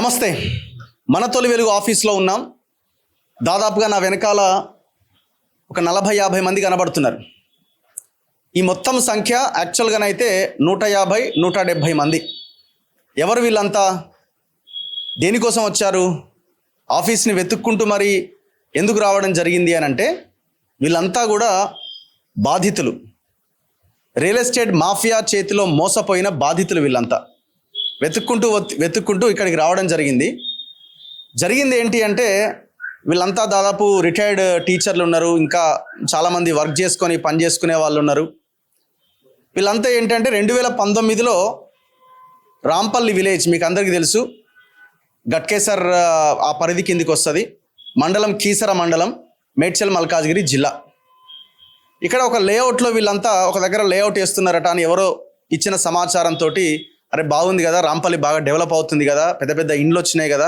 నమస్తే. మన తొలి వెలుగు ఆఫీస్లో ఉన్నాం. దాదాపుగా నా వెనకాల ఒక 40-50 మంది కనబడుతున్నారు. ఈ మొత్తం సంఖ్య యాక్చువల్గానైతే 150-170 మంది. ఎవరు వీళ్ళంతా? దేనికోసం వచ్చారు? ఆఫీస్ని వెతుక్కుంటూ మరి ఎందుకు రావడం జరిగింది అని అంటే, వీళ్ళంతా కూడా బాధితులు. రియల్ ఎస్టేట్ మాఫియా చేతిలో మోసపోయిన బాధితులు వీళ్ళంతా. వెతుక్కుంటూ ఇక్కడికి రావడం జరిగింది ఏంటి అంటే, వీళ్ళంతా దాదాపు రిటైర్డ్ టీచర్లు ఉన్నారు, ఇంకా చాలామంది వర్క్ చేసుకొని పని చేసుకునే వాళ్ళు ఉన్నారు. వీళ్ళంతా ఏంటంటే 2019లో రాంపల్లి విలేజ్ మీకు అందరికీ తెలుసు, గట్కేసర్ ఆ పరిధి కిందికి వస్తుంది. మండలం కీసర మండలం, మేడ్చల్ మల్కాజ్గిరి జిల్లా. ఇక్కడ ఒక లేఅవుట్లో వీళ్ళంతా ఒక దగ్గర లేఅవుట్ వేస్తున్నారట అని ఎవరో ఇచ్చిన సమాచారంతో, అరే బాగుంది కదా, రాంపల్లి బాగా డెవలప్ అవుతుంది కదా, పెద్ద పెద్ద ఇండ్లు వచ్చినాయి కదా,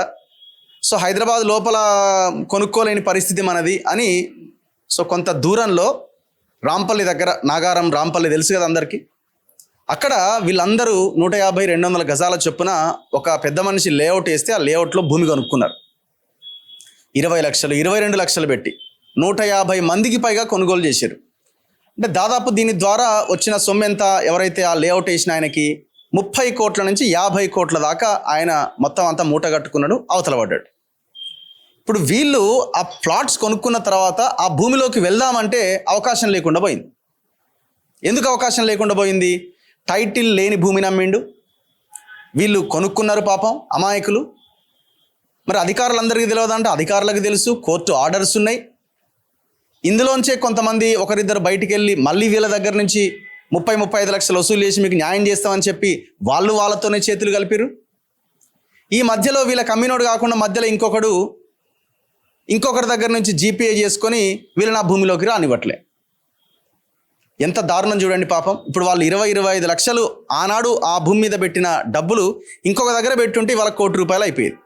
సో హైదరాబాద్ లోపల కొనుక్కోలేని పరిస్థితి మనది అని, సో కొంత దూరంలో రాంపల్లి దగ్గర, నాగారం రాంపల్లి తెలుసు కదా అందరికీ, అక్కడ వీళ్ళందరూ 150-200 గజాల చొప్పున ఒక పెద్ద మనిషి లేఅవుట్ వేస్తే ఆ లేఅవుట్లో భూమి కొనుక్కున్నారు. 20 లక్షలు 22 లక్షలు పెట్టి 150 మందికి పైగా కొనుగోలు చేశారు. అంటే దాదాపు దీని ద్వారా వచ్చిన సొమ్ము ఎంత? ఎవరైతే ఆ లేఅవుట్ వేసిన ఆయనకి 30 కోట్ల నుంచి 50 కోట్ల దాకా ఆయన మొత్తం అంతా మూట కట్టుకున్నాడు, అవతల పడ్డాడు. ఇప్పుడు వీళ్ళు ఆ ప్లాట్స్ కొనుక్కున్న తర్వాత ఆ భూమిలోకి వెళ్దామంటే అవకాశం లేకుండా పోయింది. ఎందుకు అవకాశం లేకుండా పోయింది? టైటిల్ లేని భూమిని అమ్మిండు. వీళ్ళు కొనుక్కున్నారు, పాపం అమాయకులు. మరి అధికారులందరికీ తెలియదంటే అధికారులకు తెలుసు, కోర్టు ఆర్డర్స్ ఉన్నాయి. ఇందులోంచే కొంతమంది ఒకరిద్దరు బయటికి వెళ్ళి మళ్ళీ వీళ్ళ దగ్గర నుంచి 30-35 లక్షలు వసూలు చేసి మీకు న్యాయం చేస్తామని చెప్పి వాళ్ళతోనే చేతులు కలిపిరు. ఈ మధ్యలో వీళ్ళకి అమ్మినోడు కాకుండా మధ్యలో ఇంకొకరి దగ్గర నుంచి జీపీఏ చేసుకొని వీళ్ళని నా భూమిలోకి రానివ్వట్లే. ఎంత దారుణం చూడండి పాపం. ఇప్పుడు వాళ్ళు 20-25 లక్షలు ఆనాడు ఆ భూమి మీద పెట్టిన డబ్బులు ఇంకొక దగ్గర పెట్టుంటే వాళ్ళకి ₹1 కోటి అయిపోయేది.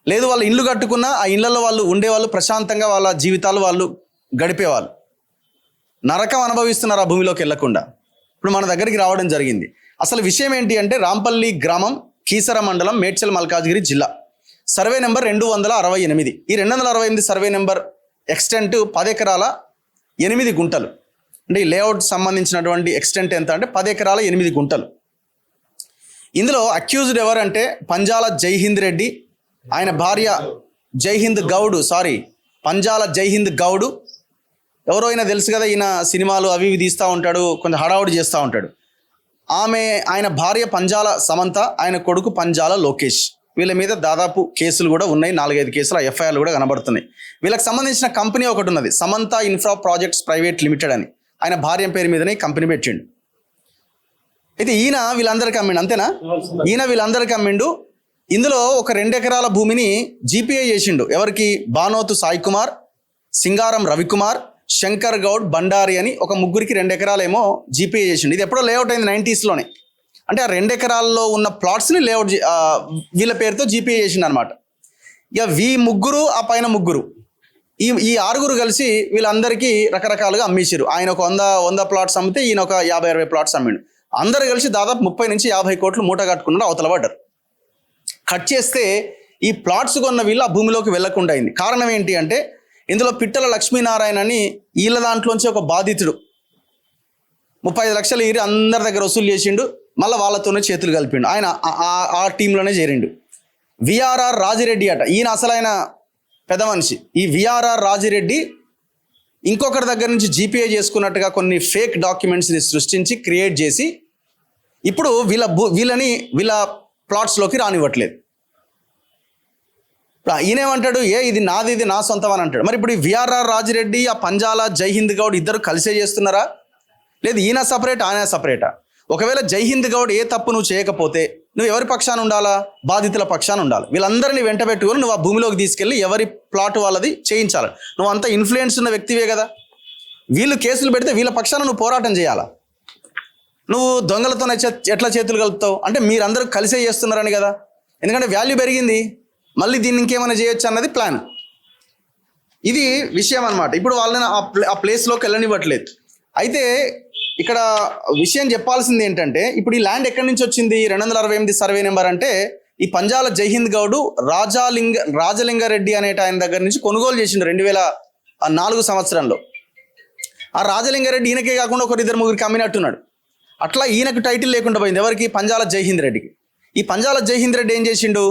లేదు, వాళ్ళు ఇల్లు కట్టుకున్నా ఆ ఇళ్లలో వాళ్ళు ఉండేవాళ్ళు, ప్రశాంతంగా వాళ్ళ జీవితాలు వాళ్ళు గడిపేవాళ్ళు. నరకం అనుభవిస్తున్నారు ఆ భూమిలోకి వెళ్లకుండా. ఇప్పుడు మన దగ్గరికి రావడం జరిగింది. అసలు విషయం ఏంటి అంటే, రాంపల్లి గ్రామం, కీసర మండలం, మేడ్చల్ మల్కాజ్గిరి జిల్లా. Survey number 268. ఈ 268 సర్వే నెంబర్ ఎక్స్టెంట్ 10 ఎకరాల 8 గుంటలు. అంటే ఈ లేఅవుట్ సంబంధించినటువంటి ఎక్స్టెంట్ ఎంత అంటే 10 ఎకరాల 8 గుంటలు. ఇందులో అక్యూజ్డ్ ఎవరంటే పంజాల జైహింద్ రెడ్డి, ఆయన భార్య పంజాల జైహింద్ గౌడు. ఎవరో అయినా తెలుసు కదా, ఈయన సినిమాలు అవి తీస్తూ ఉంటాడు, కొంచెం హడావుడి చేస్తూ ఉంటాడు. ఆయన భార్య పంజాల సమంత, ఆయన కొడుకు పంజాల లోకేష్. వీళ్ళ మీద దాదాపు కేసులు కూడా ఉన్నాయి, 4-5 కేసులు, ఎఫ్ఐఆర్లు కూడా కనబడుతున్నాయి. వీళ్ళకి సంబంధించిన కంపెనీ ఒకటి ఉన్నది, Samantha infra projects private limited అని. ఆయన భార్య పేరు మీదనే కంపెనీ పెట్టిండు. అయితే ఈయన వీళ్ళందరికీ అమ్మిండు, అంతేనా? ఈయన వీళ్ళందరికీ అమ్మిండు. ఇందులో ఒక 2 ఎకరాల భూమిని జీపీఏ చేసిండు. ఎవరికి? బానోతు సాయి కుమార్, సింగారం రవికుమార్, శంకర్ గౌడ్, బండారి అని ఒక ముగ్గురికి 2 ఎకరాలేమో జీపీఏ చేసిండు. ఇది ఎప్పుడో లేఅవుట్ అయింది 90sలోనే. అంటే ఆ 2 ఎకరాల్లో ఉన్న ప్లాట్స్ని లేఅవుట్ వీళ్ళ పేరుతో జీపీఏ చేసిండు అనమాట. ఇక ముగ్గురు, ఆ పైన ముగ్గురు, ఈ 6 కలిసి వీళ్ళందరికీ రకరకాలుగా అమ్మేసారు. ఆయన ఒక 100 ప్లాట్స్ అమ్మితే ఈయన ఒక 50-60 ప్లాట్స్ అమ్మిండు. అందరు కలిసి దాదాపు 30 నుంచి 50 కోట్లు మూట కట్టుకున్నారు, అవతల పడ్డారు. కట్ చేస్తే ఈ ప్లాట్స్ కొన్న వీళ్ళు ఆ భూమిలోకి వెళ్లకుండా అయింది. కారణం ఏంటి అంటే, ఇందులో పిట్టల లక్ష్మీనారాయణ అని వీళ్ళ దాంట్లోంచి ఒక బాధితుడు 35 లక్షలు ఈరి అందరి దగ్గర వసూలు చేసిండు, మళ్ళీ వాళ్ళతోనే చేతులు కలిపిండు. ఆయన ఆ టీంలోనే చేరిండు. విఆర్ఆర్ రాజిరెడ్డి అట, ఈయన అసలైన పెద్ద మనిషి. ఈ విఆర్ఆర్ రాజిరెడ్డి ఇంకొకరి దగ్గర నుంచి జీపీఏ చేసుకున్నట్టుగా కొన్ని ఫేక్ డాక్యుమెంట్స్ని సృష్టించి క్రియేట్ చేసి ఇప్పుడు వీళ్ళని ప్లాట్స్లోకి రానివ్వట్లేదు. ఈయనేమంటాడు, ఇది నాది, ఇది నా సొంతం అని అంటాడు. మరి ఇప్పుడు ఈ విఆర్ఆర్ రాజిరెడ్డి, ఆ పంజాల జైహింద్ గౌడ్ ఇద్దరు కలిసే చేస్తున్నారా? లేదు ఈయన సపరేట్, ఆయన సపరేటా? ఒకవేళ జైహింద్ గౌడ్ ఏ తప్పు నువ్వు చేయకపోతే నువ్వు ఎవరి పక్షాన ఉండాలా? బాధితుల పక్షాన ఉండాలి. వీళ్ళందరినీ వెంట పెట్టుకొని నువ్వు ఆ భూమిలోకి తీసుకెళ్ళి ఎవరి ప్లాట్ వాళ్ళది చేయించాలి. నువ్వు అంత ఇన్ఫ్లుయెన్స్ ఉన్న వ్యక్తివే కదా. వీళ్ళు కేసులు పెడితే వీళ్ళ పక్షాన నువ్వు పోరాటం చేయాలా? నువ్వు దొంగలతో ఎట్లా చేతులు కలుపుతావు? అంటే మీరందరూ కలిసే చేస్తున్నారని కదా. ఎందుకంటే వాల్యూ పెరిగింది, మళ్ళీ దీన్ని ఇంకేమైనా చేయొచ్చు అన్నది ప్లాన్. ఇది విషయం అనమాట. ఇప్పుడు వాళ్ళని ఆ ప్లేస్లోకి వెళ్ళనివ్వట్లేదు. అయితే ఇక్కడ విషయం చెప్పాల్సింది ఏంటంటే, ఇప్పుడు ఈ ల్యాండ్ ఎక్కడి నుంచి వచ్చింది? 268 సర్వే నెంబర్ అంటే ఈ పంజాల జైహింద్ గౌడ్ రాజలింగారెడ్డి అనే ఆయన దగ్గర నుంచి కొనుగోలు చేసిండు 2004 సంవత్సరంలో. ఆ రాజలింగారెడ్డి ఈయనకే కాకుండా ఒకరు ఇద్దరు ముగ్గురికి అమ్మినట్టున్నాడు. అట్లా ఈయనకు టైటిల్ లేకుండా పోయింది. ఎవరికి? పంజాల జైహింద్ రెడ్డికి. ఈ పంజాల జైహింద్ రెడ్డి ఏం చేసిండు,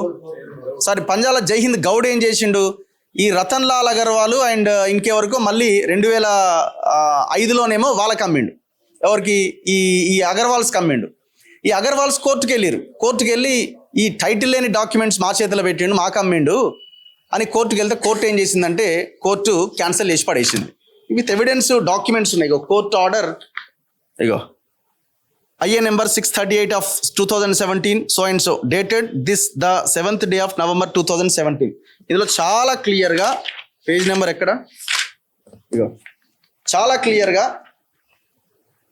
పంజాల జైహింద్ గౌడ్ ఏం చేసిండు, ఈ రతన్ లాల్ అగర్వాల్ అండ్ ఇంకెవరికో మళ్ళీ 2005లోనేమో వాళ్ళకి అమ్మిండు. ఎవరికి? ఈ అగర్వాల్స్కి అమ్మిండు. ఈ అగర్వాల్స్ కోర్టుకు వెళ్ళి ఈ టైటిల్ లేని డాక్యుమెంట్స్ మా చేతిలో పెట్టిండు, మాకు అమ్మిండు అని కోర్టుకు వెళ్తే కోర్టు ఏం చేసిందంటే కోర్టు క్యాన్సిల్ చేసి పడేసింది. విత్ ఎవిడెన్స్ డాక్యుమెంట్స్ ఉన్నాయి. Court order ego IA number 638 of 2017 so and so dated this the 7th day of November 2017. ఇందులో చాలా క్లియర్గా పేజ్ నెంబర్ ఎక్కడ ఇగో చాలా క్లియర్గా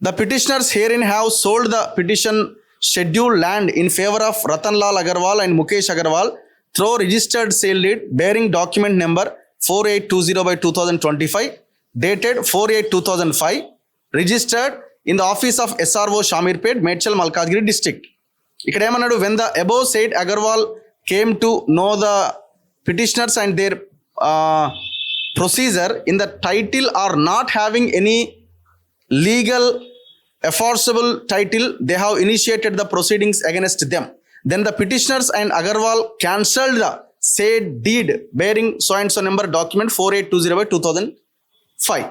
the petitioners herein have sold the petition scheduled land in favor of Ratan Lal Agarwal and Mukesh Agarwal through registered sale deed bearing document number 4820/2025 dated 4/8/2005 registered in the office of SRO Shamirpet, Medchal, Malkajgiri district. ఇక్కడ ఏమన్నాడు, when the above said Agarwal came to know the petitioners and their procedure in the title are not having any legal enforceable title, they have initiated the proceedings against them. Then the petitioners and Agarwal cancelled the said deed bearing so and so number document 4820/2005.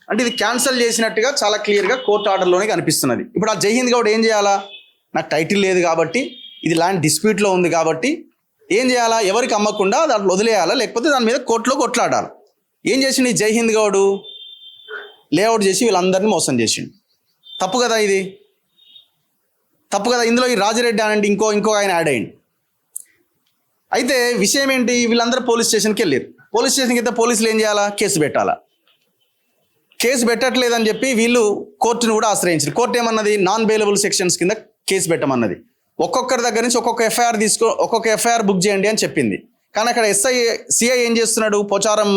అంటే ఇది cancel చేసినట్టుగా చాలా క్లియర్గా court ఆర్డర్లోనే కనిపిస్తున్నది. ఇప్పుడు ఆ జైహింద్ గౌడ్ ఏం చేయాలా, నాకు టైటిల్ లేదు కాబట్టి ఇది ల్యాండ్ డిస్ప్యూట్లో ఉంది కాబట్టి ఏం చేయాలా, ఎవరికి అమ్మకుండా దాంట్లో వదిలేయాలా, లేకపోతే దాని మీద కోర్టులో కొట్లాడాలి. ఏం చేసిండు ఈ జైహింద్ గౌడ్? లేఅవుట్ చేసి వీళ్ళందరినీ మోసం చేసిండు. తప్పు కదా ఇది, తప్పు కదా. ఇందులో ఈ రాజిరెడ్డి అనండి ఇంకో ఆయన యాడ్ అయ్యింది. అయితే విషయం ఏంటి, వీళ్ళందరూ పోలీస్ స్టేషన్కి వెళ్ళారు. పోలీస్ స్టేషన్కి అయితే పోలీసులు ఏం చేయాలా, కేసు పెట్టాలా. కేసు పెట్టట్లేదని చెప్పి వీళ్ళు కోర్టును కూడా ఆశ్రయించారు. కోర్టు ఏమన్నది, నాన్ బెయిలబుల్ సెక్షన్స్ కింద కేసు పెట్టమన్నది. ఒక్కొక్కరి దగ్గర నుంచి ఒక్కొక్క ఎఫ్ఐఆర్ బుక్ చేయండి అని చెప్పింది. కానీ అక్కడ సిఐ ఏం చేస్తున్నాడు, పోచారం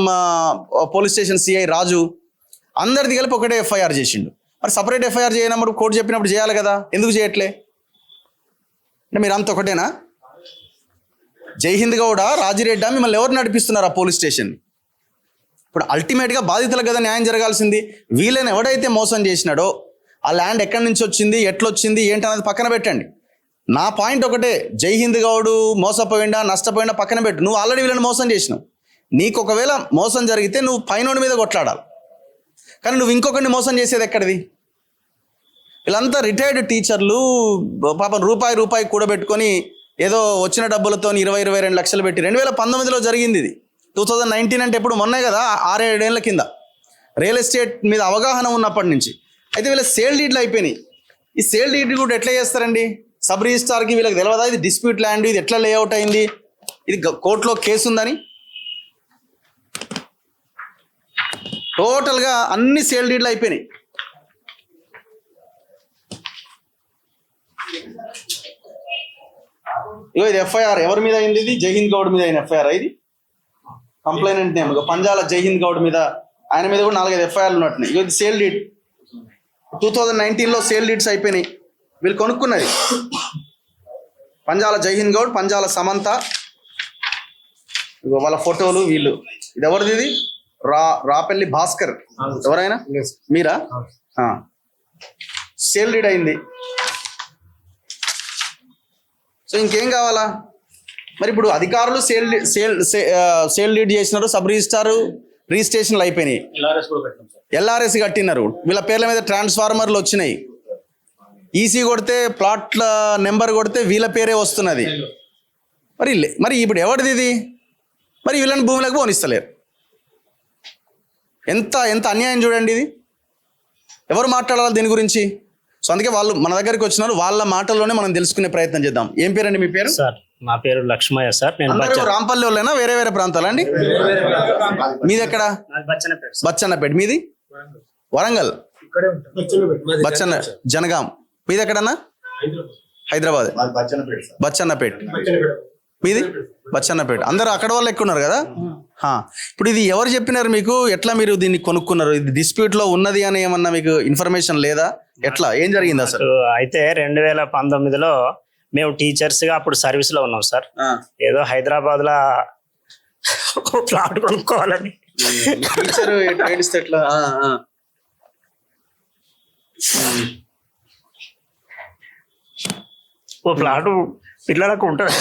పోలీస్ స్టేషన్ సిఐ రాజు అందరిది కలిపి ఒకటే ఎఫ్ఐఆర్ చేసిండు. మరి సపరేట్ ఎఫ్ఐఆర్ చేయనప్పుడు కోర్టు చెప్పినప్పుడు చేయాలి కదా, ఎందుకు చేయట్లే? అంటే మీరు అంత ఒకటేనా? జైహింద్ గౌడ, రాజిరెడ్డి మిమ్మల్ని ఎవరు నడిపిస్తున్నారు ఆ పోలీస్ స్టేషన్? ఇప్పుడు అల్టిమేట్గా బాధితులకు కదా న్యాయం జరగాల్సింది. వీళ్ళని ఎవడైతే మోసం చేసినాడో ఆ ల్యాండ్ ఎక్కడి నుంచి వచ్చింది, ఎట్లొచ్చింది, ఏంటనేది పక్కన పెట్టండి. నా పాయింట్ ఒకటే, జైహింద్ గౌడ్ మోసపోయిందా నష్టపోయిందా పక్కన పెట్టు. నువ్వు ఆల్రెడీ వీళ్ళని మోసం చేసినావు. నీకు ఒకవేళ మోసం జరిగితే నువ్వు పైనోడి మీద కొట్లాడాలి, కానీ నువ్వు ఇంకొకరిని మోసం చేసేది ఎక్కడిది? వీళ్ళంతా రిటైర్డ్ టీచర్లు, పాపం రూపాయి కూడబెట్టుకొని ఏదో వచ్చిన డబ్బులతో 22 లక్షలు పెట్టి 2019లో జరిగింది ఇది. 2019 అంటే ఎప్పుడు మొన్నే కదా, 6-7 ఏళ్ల కింద. రియల్ ఎస్టేట్ మీద అవగాహన ఉన్నప్పటి నుంచి. అయితే వీళ్ళ సేల్ డీడ్లు అయిపోయినాయి. ఈ సేల్ డీడ్ కూడా ఎట్లా చేస్తారండి? సబ్ రిజిస్ట్రార్కి వీళ్ళకి తెలియదా ఇది డిస్ప్యూట్ ల్యాండ్, ఇది ఎట్లా లేఅవుట్ అయింది, ఇది కోర్టులో కేసు ఉందని? టోటల్గా అన్ని సేల్ డీడ్లు అయిపోయినాయి. ఇగో ఇది ఎఫ్ఐఆర్ ఎవరి మీద అయింది? ఇది జైహింద్ గౌడ్ మీద అయిన ఎఫ్ఐఆర్. ఇది కంప్లైనెంట్ నేమ్ పంజాల జైహింద్ గౌడ్ మీద, ఆయన మీద కూడా 4-5 ఎఫ్ఐఆర్లు ఉన్నట్టున్నాయి. ఇగో ఇది సేల్ డీడ్ 2019లో సేల్ డీడ్స్ అయిపోయినాయి. వీళ్ళు కొనుక్కున్నది పంజాల జైహింద్ గౌడ్, పంజాల సమంత, ఇగో వాళ్ళ ఫోటోలు. వీళ్ళు ఇది ఎవరిది? ఇది రాపల్లి భాస్కర్. ఎవరైనా మీరా? సేల్ డీడ్ అయింది. సో ఇంకేం కావాలా? మరి ఇప్పుడు అధికారులు సేల్ డీడ్ చేసినారు, సబ్ రిజిస్ట్రార్ రిజిస్ట్రేషన్లు అయిపోయినాయి, LRS కట్టినారు, వీళ్ళ పేర్ల మీద ట్రాన్స్ఫార్మర్లు వచ్చినాయి. ఈసీ కొడితే ప్లాట్ల నెంబర్ కొడితే వీళ్ళ పేరే వస్తున్నది. మరి ఇప్పుడు ఎవరిది ఇది? మరి వీళ్ళని భూములకు పోనిస్తలేరు. ఎంత అన్యాయం చూడండి ఇది. ఎవరు మాట్లాడాలి దీని గురించి? సో అందుకే వాళ్ళు మన దగ్గరికి వచ్చినారు, వాళ్ళ మాటల్లోనే మనం తెలుసుకునే ప్రయత్నం చేద్దాం. ఏం పేరండి మీ పేరు? సార్ నా పేరు లక్ష్మయ్య సార్. నేను రాంపల్లి వాళ్ళైనా వేరే ప్రాంతాలా అండి? మీది ఎక్కడ? బచ్చన్నపేట. మీది వరంగల్, జనగాం. మీది ఎక్కడన్నా? హైదరాబాద్, బచ్చన్నపేట. మీది బచ్చన్నపేట. అందరూ అక్కడ వాళ్ళు ఎక్కువ ఉన్నారు కదా. ఇప్పుడు ఇది ఎవరు చెప్పినారు మీకు? ఎట్లా మీరు దీన్ని కొనుక్కున్నారు? ఇది డిస్ప్యూట్ లో ఉన్నది అని ఏమన్నా మీకు ఇన్ఫర్మేషన్ లేదా? ఎట్లా ఏం జరిగింది అసలు? అయితే 2019లో మేము టీచర్స్గా అప్పుడు సర్వీస్లో ఉన్నాం సార్. ఏదో హైదరాబాద్లో ప్లాట్ కొనుక్కోవాలని. టీచర్ ఏడిస్తే ఎట్లా? ఓ ప్లాట్ పిల్లలకు ఉంటుంది.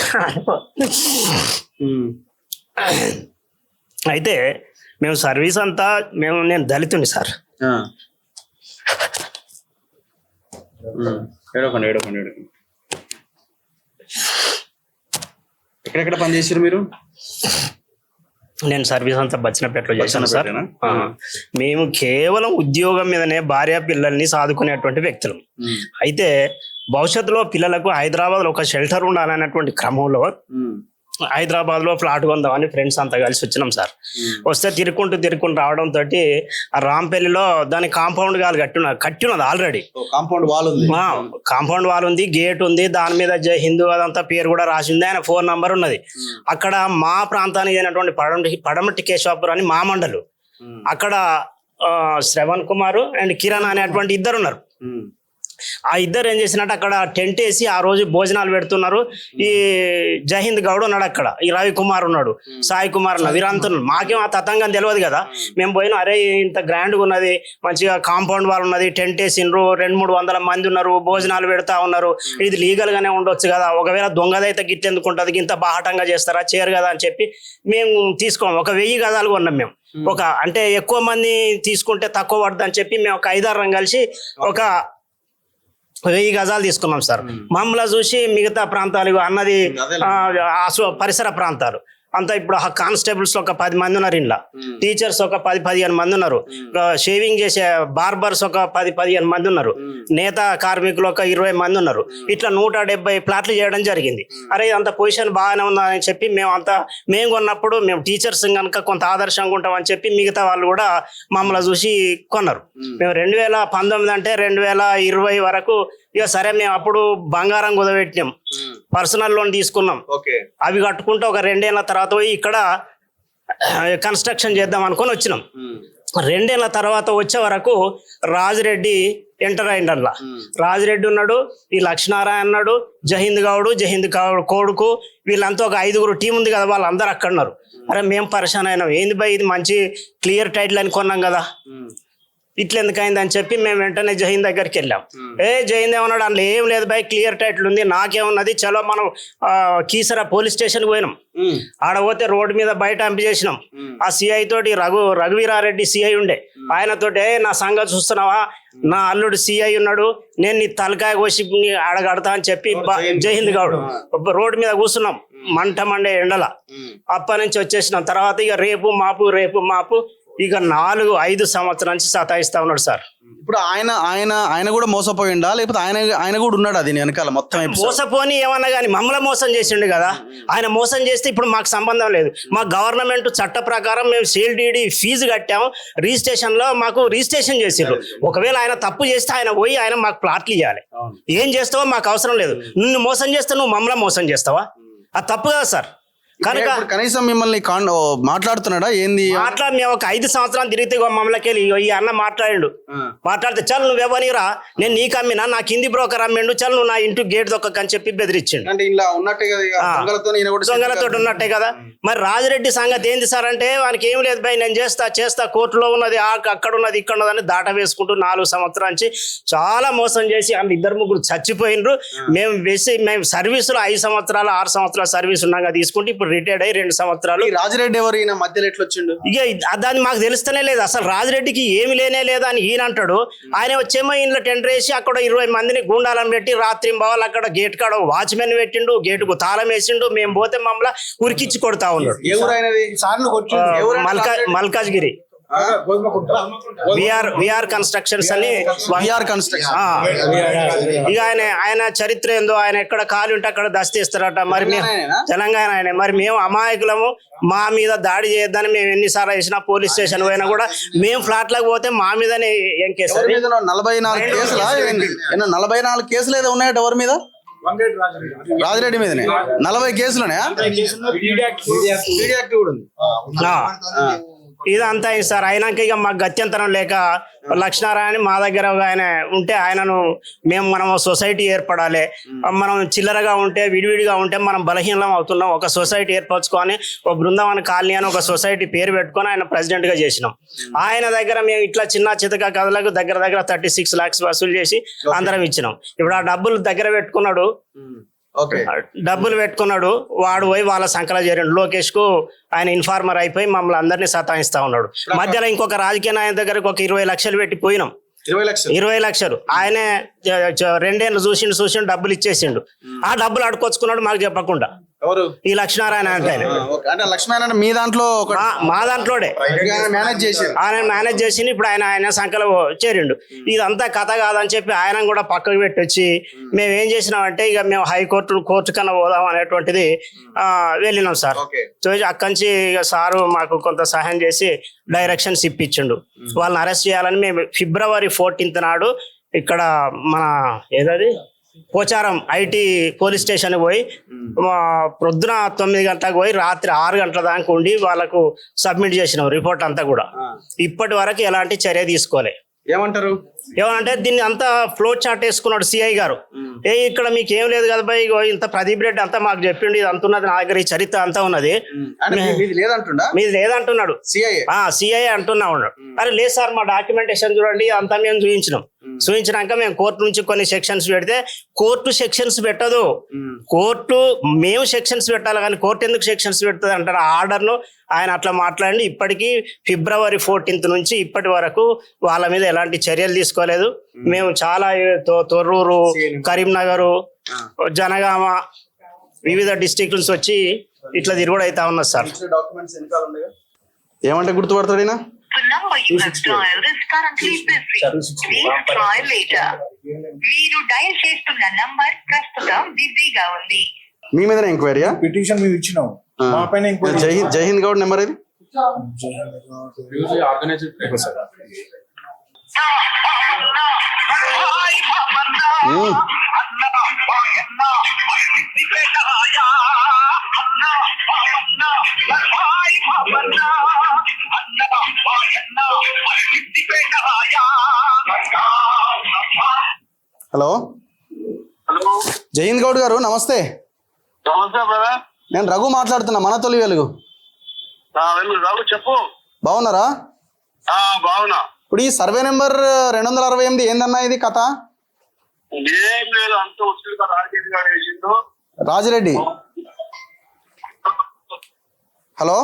అయితే మేము సర్వీస్ అంతా నేను దళితుని సార్. ఏడకండి. ఎక్కడెక్కడ పని చేసారు మీరు? నేను సర్వీస్ అంతా బచ్చినపేటలో చేశాను సార్. మేము కేవలం ఉద్యోగం మీదనే భార్య పిల్లల్ని సాదుకునేటువంటి వ్యక్తులు. అయితే భవిష్యత్తులో పిల్లలకు హైదరాబాద్లో ఒక షెల్టర్ ఉండాలనేటువంటి క్రమంలో హైదరాబాద్లో ఫ్లాట్ కొందామని ఫ్రెండ్స్ అంతా కలిసి వచ్చినాం సార్. వస్తే తిరుక్కుంటూ రావడంతో ఆ రాంపల్లిలో దాని కాంపౌండ్ గాలు కట్టినది ఆల్రెడీ. కాంపౌండ్ వాల్ ఉంది, గేట్ ఉంది, దాని మీద జై హిందూ అదంతా పేరు కూడా రాసి ఉంది, ఆయన ఫోన్ నంబర్ ఉన్నది. అక్కడ మా ప్రాంతానికి అయినటువంటి పడమటి కేశవాపురం అని మా మండలు, అక్కడ శ్రవణ్ కుమార్ అండ్ కిరణ్ అనేటువంటి ఇద్దరు ఉన్నారు. ఆ ఇద్దరు ఏం చేసినట్టు అక్కడ టెంట్ వేసి ఆ రోజు భోజనాలు పెడుతున్నారు. ఈ జైహింద్ గౌడ్ ఉన్నాడు అక్కడ, ఈ రవి కుమార్ ఉన్నాడు, సాయి కుమార్ ఉన్నాడు, వీరంతా ఉన్నాడు. మాకేం ఆ తతంగా తెలియదు కదా. మేము పోయినా, అరే ఇంత గ్రాండ్గా ఉన్నది, మంచిగా కాంపౌండ్ వాల్ ఉన్నది, టెంట్ వేసిండ్రు, 200-300 మంది ఉన్నారు, భోజనాలు పెడతా ఉన్నారు, ఇది లీగల్ గానే ఉండొచ్చు కదా, ఒకవేళ దొంగదైతే గిట్టెందుకు ఉంటుంది, ఇంత బాహటంగా చేస్తారా, చేయరు కదా అని చెప్పి మేము తీసుకోము. ఒక 1000 గజాలు కొన్నాం మేము. అంటే ఎక్కువ మంది తీసుకుంటే తక్కువ పడుతుంది అని చెప్పి మేము ఒక 5-6 కలిసి ఒక 1000 గజాలు తీసుకున్నాం సార్. మమ్మల్ని చూసి మిగతా ప్రాంతాలు అన్నది పరిసర ప్రాంతాలు అంతా ఇప్పుడు కానిస్టేబుల్స్ ఒక 10 మంది ఉన్నారు, ఇంట్లో టీచర్స్ ఒక 10-15 మంది ఉన్నారు, షేవింగ్ చేసే బార్బర్స్ ఒక 10-15 మంది ఉన్నారు, నేత కార్మికులు ఒక 20 మంది ఉన్నారు. ఇట్లా 170 ప్లాట్లు చేయడం జరిగింది. అరే అంత పొజిషన్ బాగానే ఉందని చెప్పి మేము కొన్నప్పుడు మేము టీచర్స్ కనుక కొంత ఆదర్శంగా ఉంటామని చెప్పి మిగతా వాళ్ళు కూడా మమ్మల్ని చూసి కొన్నారు. మేము 2019 అంటే 2020 వరకు ఇక సరే మేము అప్పుడు బంగారం కుదబెట్టినాం, పర్సనల్ లోన్ తీసుకున్నాం. అవి కట్టుకుంటే ఒక 2 ఏళ్ల తర్వాత పోయి ఇక్కడ కన్స్ట్రక్షన్ చేద్దాం అనుకొని వచ్చినాం. 2 ఏళ్ల తర్వాత వచ్చే వరకు రాజిరెడ్డి ఎంటర్ అయిండల్లా. రాజిరెడ్డి ఉన్నాడు, ఈ లక్ష్మీనారాయణ ఉన్నాడు, జహింద్ గౌడ్ కొడుకు, వీళ్ళంతా ఒక 5గురు టీం ఉంది కదా, వాళ్ళందరూ అక్కడ ఉన్నారు. అరే మేము పరిశాన్ అయినాం, ఏంది బై ఇది మంచి క్లియర్ టైటిల్ అని కొన్నాం కదా, ఇట్లా ఎందుకు అయింది అని చెప్పి మేము వెంటనే జహింద్ దగ్గరికి వెళ్ళాం. జహింద్ ఏమన్నాడు, అందులో ఏం లేదు బై, క్లియర్ టైటిల్ ఉంది, నాకేమున్నది, చలో మనం కీసరా పోలీస్ స్టేషన్కి పోయినాం. ఆడ పోతే రోడ్డు మీద బయట అంపి చేసినాం. ఆ సిఐ తోటి రఘువీరారెడ్డి సిఐ ఉండే, ఆయనతోటి నా సంగతి చూస్తున్నావా, నా అల్లుడు సిఐ ఉన్నాడు, నేను నీ తలకాయ కోసి అడగడతా అని చెప్పి జహింద్ గౌడ్ రోడ్డు మీద కూర్చున్నాం మండే ఎండల. అప్పటి నుంచి వచ్చేసినాం. తర్వాత ఇక రేపు మాపు ఇక 4-5 సంవత్సరాల నుంచి సతాయిస్తా ఉన్నాడు సార్. ఇప్పుడు ఆయన కూడా మోసపోయిండా, లేకపోతే ఆయన కూడా ఉన్నాడు అది వెనకాల మొత్తం? మోసపోని ఏమన్నా కానీ మమ్మల్ని మోసం చేసిండు కదా. ఆయన మోసం చేస్తే ఇప్పుడు మాకు సంబంధం లేదు. మా గవర్నమెంట్ చట్ట ప్రకారం మేము సేల్ డీడీ ఫీజు కట్టాము, రిజిస్ట్రేషన్ లో మాకు రిజిస్ట్రేషన్ చేసిండ్రు. ఒకవేళ ఆయన తప్పు చేస్తే ఆయన మాకు ప్లాట్లు ఇవ్వాలి. ఏం చేస్తావో మాకు అవసరం లేదు. నిన్ను మోసం చేస్తే నువ్వు మమ్మల్ని మోసం చేస్తావా? అది తప్పు కదా సార్. కనుక కనీసం మిమ్మల్ని మాట్లాడుతున్నాడా ఏంది? మేము ఒక 5 సంవత్సరాలు తిరిగితే మమ్మల్కి ఈ అన్న మాట్లాడితే చల్ నువ్వు ఎవరిరా, నేను నీకు అమ్మినా, నాకు హిందీ బ్రోకర్ అమ్మిండు, చల్ నువ్వు నా ఇంటి గేట్ దొక్కని చెప్పి బెదిరించిండు. దొంగలతో ఉన్నట్టే కదా. మరి రాజిరెడ్డి సంగతి ఏంది సార్ అంటే, వానికి ఏం లేదు భయ్, నేను చేస్తా కోర్టులో ఉన్నది, అక్కడ ఉన్నది, ఇక్కడ ఉన్నదని దాట వేసుకుంటూ 4 సంవత్సరాల నుంచి చాలా మోసం చేసి ఆమె 2-3 చచ్చిపోయినరు. మేము సర్వీసులో 5 సంవత్సరాలు 6 సంవత్సరాల సర్వీస్ ఉన్నాగా తీసుకుంటే ఇప్పుడు రిటైర్డ్ అయ్యి 2 సంవత్సరాలు. రాజిరెడ్డి ఎవరు, ఈయన మధ్యలో ఎట్లా వచ్చిండు? ఇక దాన్ని మాకు తెలుస్తూనే లేదు. అసలు రాజిరెడ్డికి ఏమి లేనే లేదా అని ఈయన అంటాడు. ఆయన వచ్చేమో ఇంట్లో టెండర్ వేసి అక్కడ 20 మందిని గుండాలను పెట్టి రాత్రి బావాలు అక్కడ గేట్ కాడ వాచ్మెన్ పెట్టిండు, గేటుకు తాళం వేసిండు. మేము పోతే మమ్మల్ని ఉరికిచ్చి కొడతా ఉన్నాడు. మల్కాజ్గిరి విఆర్ కన్స్ట్రక్షన్స్ అని. ఇక ఆయన చరిత్ర ఏందో, ఆయన ఎక్కడ కాలు ఉంటే అక్కడ దస్తేస్తారట. మరి మేము తెలంగాణ ఆయన, మరి మేము అమాయకులము, మా మీద దాడి చేయొద్దని మేము ఎన్నిసార్లు వేసినా, పోలీస్ స్టేషన్ పోయినా కూడా మేము ఫ్లాట్లకు పోతే మా మీదనే ఏం కేసు? 44 కేసులు ఏదో ఉన్నాయట ఎవరి మీద? రాజిరెడ్డి మీదనే 40 కేసులునే. ఇదంతా అయింది సార్. అయినాక ఇక మాకు గత్యంతరం లేక లక్ష్మీనారాయణ మా దగ్గర ఒక ఆయన ఉంటే ఆయనను మనం సొసైటీ ఏర్పడాలి, మనం చిల్లరగా ఉంటే విడివిడిగా ఉంటే మనం బలహీనం అవుతున్నాం, ఒక సొసైటీ ఏర్పరచుకొని ఒక బృందావన కాలనీ అని ఒక సొసైటీ పేరు పెట్టుకొని ఆయన ప్రెసిడెంట్ గా చేసినాం. ఆయన దగ్గర మేము ఇట్లా చిన్న చితక కథలకు దగ్గర 36 lakhs వసూలు చేసి అందరం ఇచ్చినాం. ఇప్పుడు ఆ డబ్బులు దగ్గర పెట్టుకున్నాడు, డబ్బులు పెట్టుకున్నాడు, వాడు పోయి వాళ్ళ సంకల చేరండు. లోకేష్ కు ఆయన ఇన్ఫార్మర్ అయిపోయి మమ్మల్ని అందరినీ సతాయిస్తా ఉన్నాడు. మధ్యలో ఇంకొక రాజకీయ నాయకుడి దగ్గరకు ఒక 20 లక్షలు పెట్టి పోయినాం. 20 లక్షలు ఆయనే 2 ఏళ్ళు చూసిండు డబ్బులు ఇచ్చేసిండు. ఆ డబ్బులు అడుకొచ్చుకున్నాడు మాకు చెప్పకుండా. ఈ లక్ష్మీనారాయణ అంటే లక్ష్మీనారాయణ మీ దాంట్లో మా దాంట్లోనే ఆయన మేనేజ్ చేసి ఇప్పుడు ఆయన సంఖ్యలో చేరిండు. ఇదంతా కథ కాదని చెప్పి ఆయన కూడా పక్కకు పెట్టి వచ్చి మేము ఏం చేసినామంటే ఇక మేము కోర్టు కన్నా పోదాం అనేటువంటిది వెళ్ళినాం సార్. అక్కడి నుంచి ఇక సారు మాకు కొంత సహాయం చేసి డైరెక్షన్స్ ఇప్పించిండు. వాళ్ళని అరెస్ట్ చేయాలని మేము February 14th నాడు ఇక్కడ మన ఏదది పోచారం ఐటీ పోలీస్ స్టేషన్ పోయి ప్రొద్దున 9 గంటలకు పోయి రాత్రి 6 గంటల దాకా ఉండి వాళ్ళకు సబ్మిట్ చేసినాం రిపోర్ట్ అంతా కూడా. ఇప్పటి వరకు ఎలాంటి చర్య తీసుకోలే. ఏమంటే దీన్ని అంతా ఫ్లో చార్ట్ వేసుకున్నాడు సిఐ గారు. ఇక్కడ మీకు ఏం లేదు కదా బాయ్, ఇంత ప్రదీప్ రెడ్డి అంతా మాకు చెప్పిండు, ఇది అంటున్నది నా దగ్గర, ఈ చరిత్ర అంతా ఉన్నది, మీది లేదంటున్నాడు సిఐ అంటున్నా ఉన్నాడు. అరే లేదు సార్ మా డాక్యుమెంటేషన్ చూడండి అంతా మేము చూపించినాక మేము కోర్టు నుంచి కొన్ని సెక్షన్స్ పెడితే కోర్టు సెక్షన్స్ పెట్టదు, కోర్టు మేము సెక్షన్స్ పెట్టాలి కానీ కోర్టు ఎందుకు సెక్షన్స్ పెడుతుంది అంటారు. ఆ ఆర్డర్ను ఆయన అట్లా మాట్లాడి ఇప్పటికీ February 14th నుంచి ఇప్పటి వరకు వాళ్ళ మీద ఎలాంటి చర్యలు తీసుకోలేదు. మేము చాలా తొర్రూరు, కరీంనగర్, జనగామ వివిధ డిస్ట్రిక్ట్ నుంచి వచ్చి ఇట్లా తిరుగుడు అవుతా ఉన్నది సార్. ఏమంటే గుర్తుపడతాడు The number you have dialed is currently busy. Please try later. మీరు డయల్ చేస్తున్న నంబర్ ప్రస్తుతం బిజీగా ఉంది. మీ మీదనే ఎంక్వైరీయా? పిటిషన్ మేము ఇచ్చినాం, మా పైన ఎంక్వైరీ. జై హింద్ గౌడ్ నెంబర్ ఇది. హలో జై హింద్ గౌడ్ గారు నమస్తే. నేను రఘు మాట్లాడుతున్నా, మన తొలి వెలుగు. చెప్పు. బాగున్నారా? బాగున్నా. ఇప్పుడు ఈ సర్వే నెంబర్ 268 ఏందన్నా ఇది కథ? ఏం లేదు, అంత వచ్చింది కదా రాజరెడ్డి గారు వేసిండు. రాజిరెడ్డి. హలో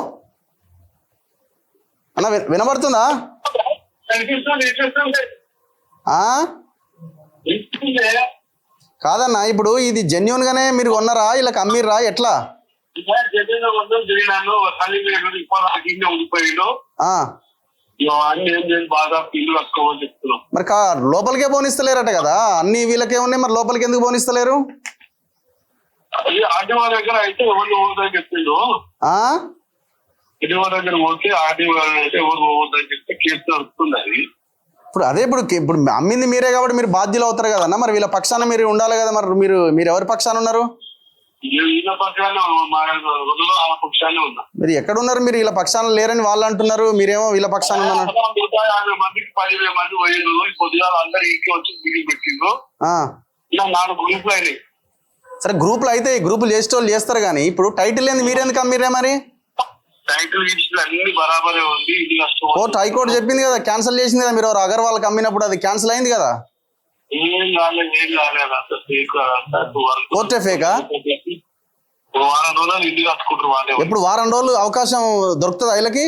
అన్న వినబడుతుందా? కాదన్నా ఇప్పుడు ఇది జెన్యున్ గానే మీరు కొన్నారా ఇలా అమ్మిర్రా ఎట్లా? మరి లోపలికే పోనిస్తలేరట కదా, అన్ని వీళ్ళకే ఉన్నాయి, మరి లోపలికి ఎందుకు పోనిస్తలేరు? ఆర్డీఓ దగ్గర అయితే ఎవరు పోవద్దని చెప్పిండు. ఆర్డీఓ దగ్గర పోతే ఆర్డీఓ అయితే ఎవరు పోవద్దని చెప్తే కేసు వస్తుంది. ఇప్పుడు అదే ఇప్పుడు అమ్మింది మీరే కాబట్టి మీరు బాధ్యులు అవుతారు కదన్నా, మరి వీళ్ళ పక్షాన మీరు ఉండాలి కదా. మరి మీరు ఎవరి పక్షాన ఉన్నారు? మీరు ఎక్కడ ఉన్నారు? మీరు వీళ్ళ పక్షాన లేరని వాళ్ళు అంటున్నారు, మీరేమో వీళ్ళ పక్షాన ఉన్నారు. 150 మందికి 10,000 మంది పోయిండ్రు. కొద్దిగా అందరు ఇంటికి వచ్చి మీటింగ్ పెట్టిండ్రు. 4 గ్రూపులు అయినాయి. సరే గ్రూపులు అయితే గ్రూపులు చేసేటోళ్ళు చేస్తారు కానీ ఇప్పుడు టైటిల్ ఏంది మీరెందుకు అమ్మిరే? మరి టైటిల్ అన్ని బరాబరే ఉంది. కోర్టు హైకోర్టు చెప్పింది కదా, క్యాన్సిల్ చేసింది కదా. మీరు అగర్వాల్కి అమ్మినప్పుడు అది క్యాన్సిల్ అయింది కదా. ఏం కాలేదు. కోర్టే ఫేకా? వారం రోజులు ఇల్లు కట్టుకుంటారు వాళ్ళే. ఎప్పుడు వారం రోజులు అవకాశం దొరుకుతుంది వీళ్ళకి?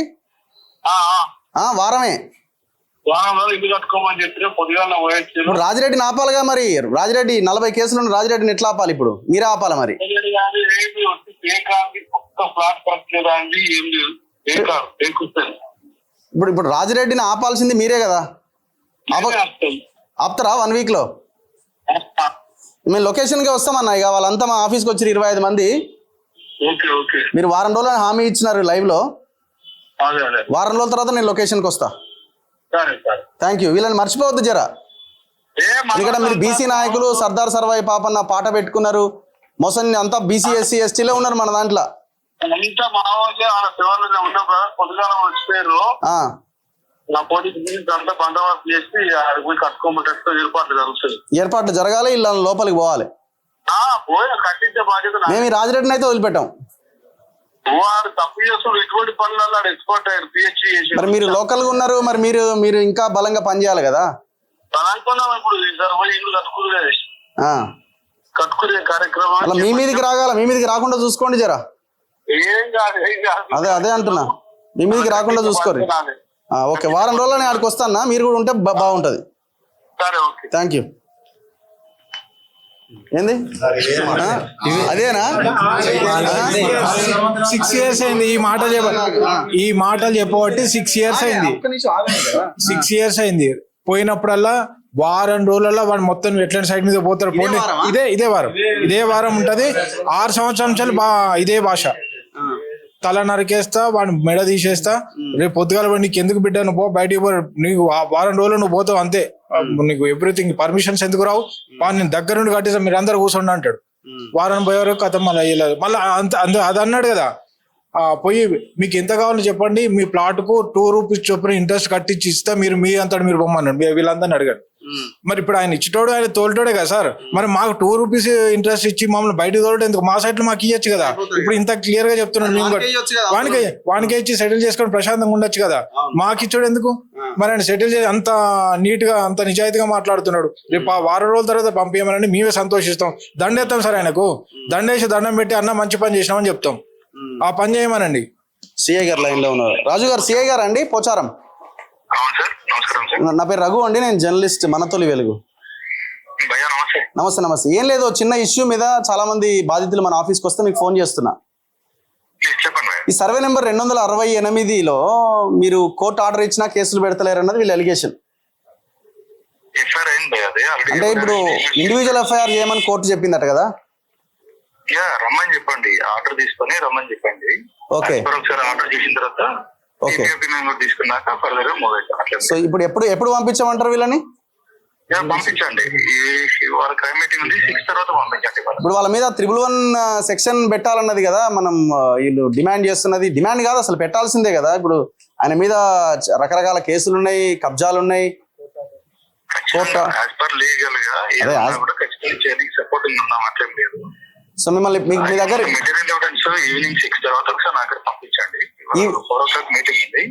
వారమే. వారం రోజులు ఇల్లు కట్టుకోమని చెప్పి పొద్దుగా ఇప్పుడు రాజిరెడ్డిని ఆపాలిగా. మరి రాజిరెడ్డి 40 కేసులు రాజిరెడ్డిని ఎట్లా ఆపాలి? ఇప్పుడు మీరే ఆపాలి. మరి ఇప్పుడు రాజిరెడ్డిని ఆపాల్సింది మీరే కదా. ఆపుతారా 1 week లో? మేము లొకేషన్కి వస్తామన్నా. ఇక వాళ్ళంతా మా ఆఫీస్కి వచ్చి 25 మంది. మీరు వారం రోజులు హామీ ఇచ్చినారు లైవ్ లో. వారం రోజుల తర్వాత నేను లొకేషన్కి వస్తా. Thank you. వీళ్ళని మర్చిపోవద్దు జరా. ఎందుకంటే మీరు బీసీ నాయకులు సర్దార్ సర్వాయి పాపన్న పాట పెట్టుకున్నారు. మొసన్ అంతా బీసీ ఎస్సీ ఎస్టీలో ఉన్నారు మన దాంట్లో. అంతా మా వాళ్ళే ఆడ శివాలయంలో ఉన్న బ్రదర్ పొద్దుగాల వచ్చిపోయారు. ఆ, నా పోటీ అంతా బందోబస్తు చేసి ఆడికి పోయి కట్టుకోమంటే ఏర్పాట్లు జరుగుతుంది. ఏర్పాట్లు జరగాలి, ఇలా లోపలికి పోవాలి. పోయి కట్టించే బాధ్యత నాది. మేము ఈ రాజిరెడ్డిని అయితే వదిలిపెట్టాం. వాడు తప్పు చేస్తుడు ఎటువంటి పనులలో ఎక్స్పర్ట్ అయ్యారు, పిహెచ్డీ చేసి. మరి మీరు లోకల్గా ఉన్నారు, మరి మీరు ఇంకా బలంగా పనిచేయాలి కదా. అనుకున్నాం ఇప్పుడు సార్ పోయి ఇల్లు కట్టుకునేది, ఆ, కట్టుకునే కార్యక్రమం. అలా మీ మీదకి మీ మీదకి రాకుండా చూసుకోండి జరా. ఏం కాదు, ఏం కాదు. అదే అంటున్నా, మీ మీదకి రాకుండా చూసుకోరు. ఓకే, వారం రోజుల్లో నేను ఆడికి వస్తాను, మీరు కూడా ఉంటే బాగుంటుంది. సరే, ఓకే, థ్యాంక్ యూ. ఏంది అదేనా? 6 years అయింది ఈ మాటలు చెప్పబట్టి 6 years అయింది. 6 years అయింది. పోయినప్పుడల్లా వారం రోజులలో వాడు మొత్తం ఎట్లాంటి సైడ్ మీద పోతారు. పోనీ ఇదే వారం ఉంటది. 6 సంవత్సరాల నుంచి ఇదే భాష. తల నరికేస్తా, వాడిని మెడ తీసేస్తా, రేపు పొద్దుగాల వాడు నీకు ఎందుకు బిడ్డ, నువ్వు పో బయటికి పో, నీకు వారం రోజులు నువ్వు పోతావు అంతే, నీకు ఎవ్రీథింగ్ పర్మిషన్స్ ఎందుకు రావు, వాడు నేను దగ్గర నుండి కట్టేసా మీరు అందరు కూర్చోండి అంటాడు. వారం పోయే వరకు కథ మళ్ళీ అది అన్నాడు కదా, పోయి మీకు ఎంత కావాలో చెప్పండి, మీ ప్లాట్కు 2 రూపీస్ చొప్పున ఇంట్రెస్ట్ కట్టించి ఇస్తా, మీరు మీ అంతటి మీరు పొమ్మన్నాడు. వీళ్ళందరినీ అడిగాడు. మరి ఇప్పుడు ఆయన ఇచ్చేటోడు, ఆయన తోలుటోడే కదా సార్. మరి మాకు 2 రూపీస్ ఇంట్రెస్ట్ ఇచ్చి మమ్మల్ని బయటకు తోలటం ఎందుకు? మా సైడ్ లో మాకు ఇవ్వచ్చు కదా. ఇప్పుడు ఇంత క్లియర్ గా చెప్తున్నాడు. మేము వానికే ఇచ్చి సెటిల్ చేసుకొని ప్రశాంతంగా ఉండొచ్చు కదా. మాకు ఇచ్చాడు ఎందుకు? మరి ఆయన సెటిల్ చేసి అంత నీట్ గా అంత నిజాయితీగా మాట్లాడుతున్నాడు. రేపు ఆ వారం రోజుల తర్వాత పంపించమని మేమే సంతోషిస్తాం. దండేస్తాం సార్ ఆయనకు. దండేసి దండం పెట్టి అన్న మంచి పని చేసినామని చెప్తాం. ఆ పని చేయమనండి. సిఐ గారు లైన్ లో ఉన్నారు. రాజు గారు సిఐ గారు అండి, పోచారం. నా పేరు రఘు అండి, నేను జర్నలిస్ట్, మనతోలి వెలుగు. నమస్తే. ఏం లేదు, చిన్న ఇష్యూ మీద చాలా మంది బాధితులు మన ఆఫీస్కి వస్తే మీకు ఫోన్ చేస్తున్నా. ఈ సర్వే నెంబర్ 268లో మీరు కోర్టు ఆర్డర్ ఇచ్చినా కేసులు పెడతలేరు అన్నది వీళ్ళ ఎలిగేషన్. అంటే ఇప్పుడు ఇండివిజువల్ ఎఫ్ఐఆర్ చేయమని కోర్టు చెప్పిందట కదా. రమ్మని చెప్పండి, ఆర్డర్ తీసుకొని రమ్మని చెప్పండి. ఓకే, ఒకసారి ఆర్డర్ చేసిన తర్వాత తీసుకున్నాక ఫర్దర్ మూవ్ అవుతాం. సో ఇప్పుడు ఎప్పుడు పంపించమంటారు వీళ్ళని? పంపించండి. వాళ్ళ క్రైమ్ మీటింగ్ ఉంది, 6 తర్వాత పంపించండి. ఇప్పుడు వాళ్ళ మీద 111 సెక్షన్ పెట్టాలన్నది కదా మనం, వీళ్ళు డిమాండ్ చేస్తున్నది. డిమాండ్ కాదు, అసలు పెట్టాల్సిందే కదా. ఇప్పుడు ఆయన మీద రకరకాల కేసులు ఉన్నాయి, కబ్జాలు ఉన్నాయి. సపోర్టింగ్ ఉన్నాం, అట్లేం లేదు. సో మిమ్మల్ని మీ దగ్గర మెటీరియల్ ఎవిడెన్స్ ఈవినింగ్ 6 తర్వాత ఒకసారి నాకు పంపించండి. 4 o'clock మీటింగ్ ఉంది.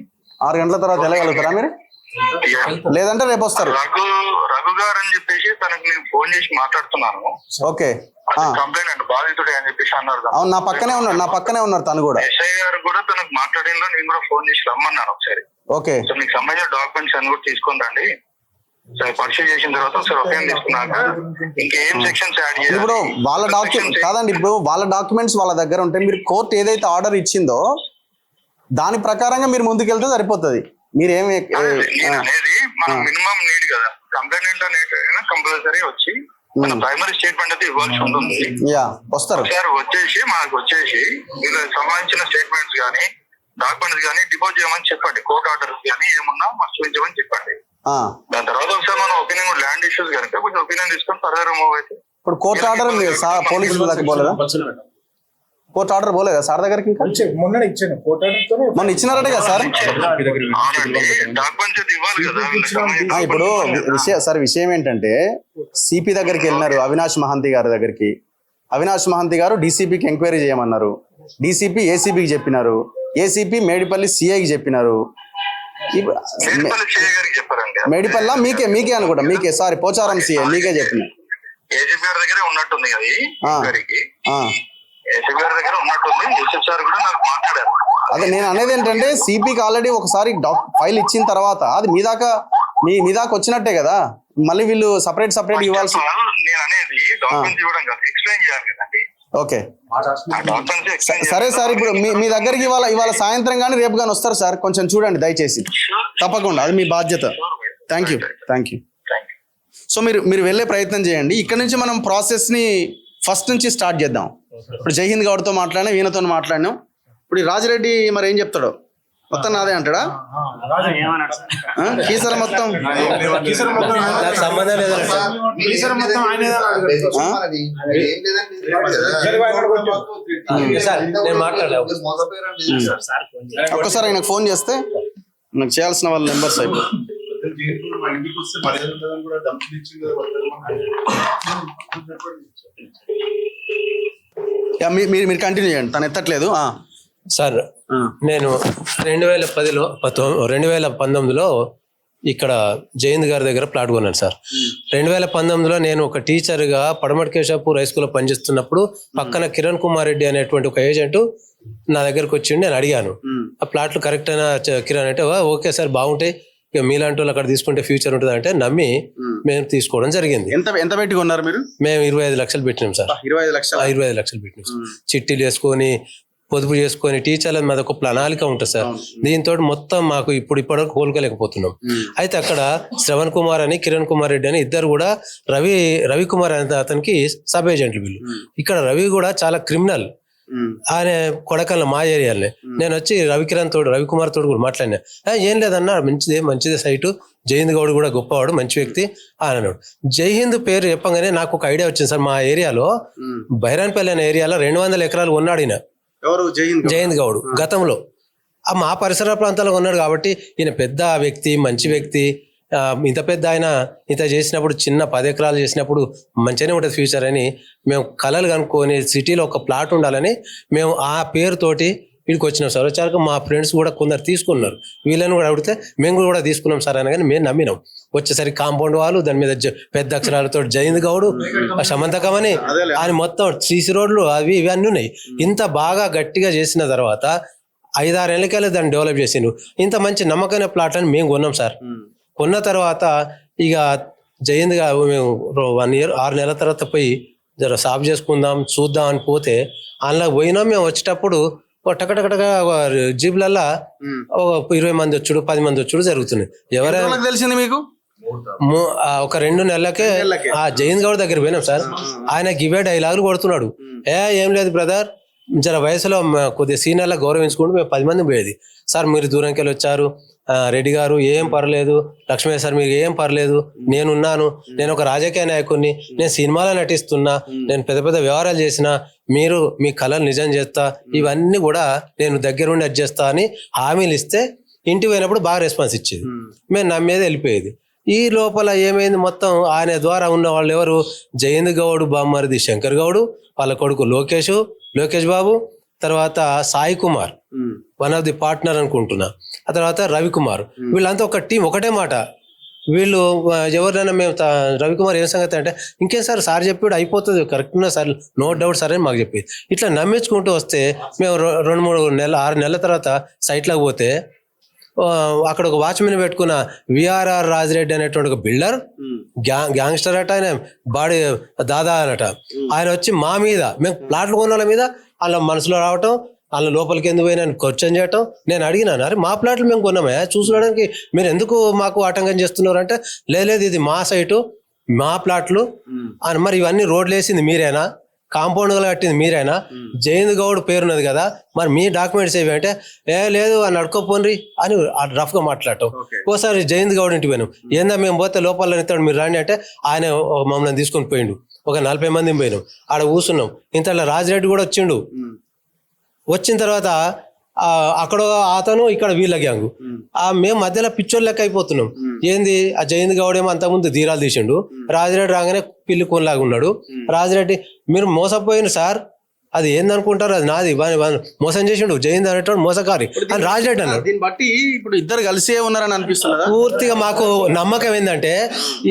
6 గంటల తర్వాత వెళ్ళగలుగుతారా మీరు? లేదంటే రేపు వస్తారు. రఘు గారు అని చెప్పేసి తనకి నేను ఫోన్ చేసి మాట్లాడుతున్నాను. ఓకే, కంప్లైంట్ అండి, బాధితుడే అని చెప్పేసి అన్నారు. అవును, నా పక్కనే ఉన్నారు తను కూడా. ఎస్ఐ గారు కూడా తనకు మాట్లాడిలో నేను కూడా ఫోన్ చేసి రమ్మన్నాను ఒకసారి. ఓకే, సో మీకు సంబంధించిన డాక్యుమెంట్స్ అన్ని కూడా తీసుకొని రండి. సరే, పరిశీలి చేసిన తర్వాత ఒకసారి ఒపీనియన్ తీసుకున్నాక ఇంకేం సెక్షన్స్ యాడ్ చేయాలి. ఇప్పుడు వాళ్ళ డాక్యుమెంట్ కాదండి, ఇప్పుడు వాళ్ళ డాక్యుమెంట్స్ వాళ్ళ దగ్గర ఉంటే మీరు కోర్టు ఏదైతే ఆర్డర్ ఇచ్చిందో దాని ప్రకారంగా మీరు ముందుకెళ్తే సరిపోతుంది. మీరేమి అనేది మనం మినిమం నీడ్ కదా. కంప్లైంట్ అనేది కంపల్సరీ వచ్చి మన ప్రైమరీ స్టేట్మెంట్ అయితే ఇవ్వాల్సి ఉంటుంది. వస్తారు సార్, మనకు వచ్చేసి వీళ్ళకి సంబంధించిన స్టేట్మెంట్స్ కానీ డాక్యుమెంట్స్ కానీ డిపోజ్ చేయమని చెప్పండి. కోర్ట్ ఆర్డర్స్ కానీ ఏమున్నా మాకు చూపించమని చెప్పండి. దాని తర్వాత ఒకసారి మనం ఒపీనియన్ ల్యాండ్ ఇష్యూస్ కనుక కొంచెం ఒపీనియన్ తీసుకొని ఫర్దర్ మూవ్ అయితే. ఇప్పుడు కోర్టు ఆర్డర్ పోలీసుల దగ్గర పోలేదా? కోర్టు ఆర్డర్ పోలేదా సార్ దగ్గరికి? ఇంకా మొన్న ఇచ్చినారట కదా సార్. ఇప్పుడు విషయం ఏంటంటే సిపి దగ్గరికి వెళ్ళినారు, అవినాష్ మహంతి గారి దగ్గరికి. అవినాష్ మహంతి గారు డీసీపీకి ఎంక్వైరీ చేయమన్నారు. డీసీపీ ఏసీబీకి చెప్పినారు. ఏసీపీ మేడిపల్లి సిఐకి చెప్పినారు. మేడిపల్లి మీకే అనుకుంటా, మీకే సారీ పోచారం సిఐ మీకే చెప్పిన. ఏసీపీ గారి దగ్గర ఉన్నట్టుంది దగ్గర ఉన్నట్టుంది. యూసఫ్ సార్ కూడా నాకు మాట్లాడారు. అదే నేను అనేది ఏంటంటే సిపికి ఆల్రెడీ ఒకసారి ఫైల్ ఇచ్చిన తర్వాత అది మీ దాకా వచ్చినట్టే కదా. మళ్ళీ వీళ్ళు సపరేట్ ఇవ్వాల్సి. నేను అనేది డాక్యుమెంట్స్ ఇవ్వడం కాదు, ఎక్స్ప్లెయిన్ చేయాలి కదండి. ఓకే, సరే సార్. ఇప్పుడు మీ దగ్గరికి ఇవాళ సాయంత్రం కానీ రేపు కానీ వస్తారు సార్. కొంచెం చూడండి దయచేసి, తప్పకుండా, అది మీ బాధ్యత. Thank you. సో మీరు వెళ్ళే ప్రయత్నం చేయండి. ఇక్కడ నుంచి మనం ప్రాసెస్ని ఫస్ట్ నుంచి స్టార్ట్ చేద్దాం. ఇప్పుడు జైహింద్ గౌడ్తో మాట్లాడినా, వీణతో మాట్లాడినాం. ఇప్పుడు రాజిరెడ్డి మరి ఏం చెప్తాడో మొత్తం నాదే అంటాడా? ఏమన్నాడు సార్? కీసర మొత్తం నాకు సంబంధం లేదు సార్. సార్ నేను మాట్లాడలేదు. సార్ ఫోన్ చేసి ఒక్కసారి ఆయనకు ఫోన్ చేస్తే నాకు చేయాల్సిన వాళ్ళ నెంబర్స్ అయిపోయి మీరు మీరు కంటిన్యూ చేయండి, తను ఎత్తట్లేదు. సార్ నేను 2010లో 2019లో ఇక్కడ జయంత్ గారి దగ్గర ప్లాట్ కొన్నాను సార్. 2019లో నేను ఒక టీచర్గా పడమటి కేశాపూర్ హై స్కూల్లో పనిచేస్తున్నప్పుడు పక్కన కిరణ్ కుమార్ రెడ్డి అనేటువంటి ఒక ఏజెంట్ నా దగ్గరకు వచ్చిండి. నేను అడిగాను ఆ ప్లాట్లు కరెక్ట్ అయినా కిరణ్ అంటే ఓకే సార్ బాగుంటాయి, ఇక మీలాంటి వాళ్ళు అక్కడ తీసుకుంటే ఫ్యూచర్ ఉంటుంది అంటే నమ్మి మేము తీసుకోవడం జరిగింది. ఎంత పెట్టి కొన్నారు మీరు? మేము 25 లక్షలు పెట్టినాం సార్. 25 లక్షలు 25 లక్షలు పెట్టినాం సార్. చిట్టీలు వేసుకొని పొదుపు చేసుకొని టీచర్ల మీద ఒక ప్రణాళిక ఉంటుంది సార్. దీంతో మొత్తం మాకు ఇప్పటివరకు కోలుకోలేకపోతున్నాం. అయితే అక్కడ శ్రవణ్ కుమార్ అని కిరణ్ కుమార్ రెడ్డి అని ఇద్దరు కూడా రవికుమార్ అనే అతనికి సబ్ ఏజెంట్లు వీళ్ళు. ఇక్కడ రవి కూడా చాలా క్రిమినల్. ఆయన కొడకల్ని మా ఏరియాలనే. నేను వచ్చి రవికుమార్ తోడు కూడా మాట్లాడినా. ఏం లేదన్నా మంచిదే సైటు, జయంత్ గౌడ్ కూడా గొప్పవాడు, మంచి వ్యక్తి అని అన్నాడు. జై హింద్ పేరు చెప్పగానే నాకు ఒక ఐడియా వచ్చింది సార్. మా ఏరియాలో బైరాన్పల్లి అనే ఏరియాలో 200 ఎకరాలు కొన్నాడు ఈయన జయంత్ గౌడ్ గతంలో. మా పరిసర ప్రాంతాల్లో ఉన్నాడు కాబట్టి ఈయన పెద్ద వ్యక్తి, మంచి వ్యక్తి. ఇంత పెద్ద ఆయన ఇంత చేసినప్పుడు చిన్న 10 ఎకరాలు చేసినప్పుడు మంచిగానే ఉంటుంది ఫ్యూచర్ అని మేము కలలు కనుక్కొని సిటీలో ఒక ప్లాట్ ఉండాలని మేము ఆ పేరుతోటి వీడికి వచ్చినాం సార్. వచ్చాక మా ఫ్రెండ్స్ కూడా కొందరు తీసుకున్నారు. వీళ్ళని కూడా అడిగితే మేము కూడా తీసుకున్నాం సార్ అని కానీ మేము నమ్మినాం. వచ్చేసరికి కాంపౌండ్ వాళ్ళు దాని మీద పెద్ద అక్షరాలతో జయంత్ గౌడ్ సమంతకం అని ఆయన మొత్తం సీసీ రోడ్లు అవి ఇవి అన్నీ ఉన్నాయి. ఇంత బాగా గట్టిగా చేసిన తర్వాత 5-6 ఏళ్ళకెళ్ళి దాన్ని డెవలప్ చేసిండు. ఇంత మంచి నమ్మకమైన ప్లాట్ అని మేము కొన్నాం సార్. కొన్న తర్వాత ఇక జయంత్ గా మేము 1 year 6 నెలల తర్వాత పోయి జర సాఫ్ చేసుకుందాం చూద్దాం అని పోతే అందులో పోయినాం. మేము వచ్చేటప్పుడు టకటకటగా జీబ్లల్లా ఒక 20 మంది వచ్చుడు 10 మంది వచ్చుడు జరుగుతుంది. ఎవరైనా తెలిసింది మీకు? ఒక 2 నెలలకే ఆ జయంత్ గౌడ్ దగ్గర పోయినాం సార్. ఆయన గివే డైలాగులు కొడుతున్నాడు. ఏం లేదు బ్రదర్, జర వయసులో కొద్దిగా సీనియర్లా గౌరవించుకుంటూ మేము 10 మంది పోయేది. సార్ మీరు దూరంకి వెళ్ళి వచ్చారు, రెడ్డి గారు ఏం పర్లేదు, లక్ష్మయ్య సార్ మీకు ఏం పర్లేదు, నేనున్నాను, నేను ఒక రాజకీయ నాయకుడిని, నేను సినిమాలో నటిస్తున్నా, నేను పెద్ద పెద్ద వ్యవహారాలు చేసిన, మీరు మీ కళలు నిజం చేస్తా, ఇవన్నీ కూడా నేను దగ్గరుండి అది చేస్తా అని హామీలు ఇస్తే ఇంటికి పోయినప్పుడు బాగా రెస్పాన్స్ ఇచ్చేది. మేము నమ్మేది వెళ్ళిపోయేది. ఈ లోపల ఏమైంది, మొత్తం ఆయన ద్వారా ఉన్న వాళ్ళు ఎవరు, జయంత్ గౌడ్ బామ్మరిది శంకర్ గౌడ్, వాళ్ళ కొడుకు లోకేష్ బాబు, తర్వాత Sai Kumar one of the partner అనుకుంటున్నా, ఆ తర్వాత రవికుమార్. వీళ్ళంతా ఒక టీం, ఒకటే మాట. వీళ్ళు ఎవరినైనా మేము రవికుమార్ ఏం సంగతి అంటే ఇంకేం సార్ చెప్పాడు అయిపోతుంది కరెక్ట్గా సార్, నో డౌట్ సార్ అని మాకు చెప్పేది. ఇట్లా నమ్మించుకుంటూ వస్తే మేము 6 నెలల తర్వాత సైట్లోకి పోతే అక్కడ ఒక వాచ్మెన్ పెట్టుకున్న విఆర్ఆర్ రాజిరెడ్డి అనేటువంటి ఒక బిల్డర్ గ్యాంగ్స్టర్ అట, ఆయన బాడీ దాదా అనట. ఆయన వచ్చి మా మీద, మేము ప్లాట్లు కొన్న మీద వాళ్ళ మనసులో రావటం, వాళ్ళ లోపలికి ఎందుకు పోయినా క్వశ్చన్ చేయటం. నేను అడిగినాను, అరే మా ప్లాట్లు మేము కొన్నామే, చూసుకోవడానికి మీరు ఎందుకు మాకు ఆటంకం చేస్తున్నారు అంటే, లేదు ఇది మా సైటు, మా ప్లాట్లు అని. మరి ఇవన్నీ రోడ్లు వేసింది మీరేనా, కాంపౌండ్ కట్టింది మీరైనా, జయంత్ గౌడ్ పేరున్నది కదా, మరి మీ డాక్యుమెంట్స్ ఏవి అంటే లేదు అని అడుకోపోండి అని రఫ్ గా మాట్లాడటం. ఓసారి జయంత్ గౌడ్ ఇంటికి పోయినాం, ఏందా మేము పోతే లోపల ఎత్తాడు మీరు రాండి అంటే ఆయన మమ్మల్ని తీసుకొని పోయిండు. ఒక 40 మంది పోయినాం, ఆడ కూర్చున్నాం. ఇంతలో రాజిరెడ్డి కూడా వచ్చిండు. వచ్చిన తర్వాత అక్కడ అతను ఇక్కడ వీళ్ళ గ్యాంగు, మేము మధ్యలో పిచ్చోళ్ళు లెక్క అయిపోతున్నాం. ఏంది ఆ జయంత్ గౌడ్ ఏమో అంతకుముందు ధీరాలు తీసిండు, రాజిరెడ్డి రాగానే పిల్లి కొనలాగా ఉన్నాడు. రాజిరెడ్డి మీరు మోసపోయింది సార్, అది ఏందనుకుంటారు, అది నాది, మోసం చేసిండు జయంత్ అనేటువంటి మోసకారి అని రాజిరెడ్డి అన్నాడు. దీన్ని బట్టి ఇప్పుడు ఇద్దరు కలిసే ఉన్నారని అనిపిస్తున్నదా? పూర్తిగా మాకు నమ్మకం ఏంటంటే,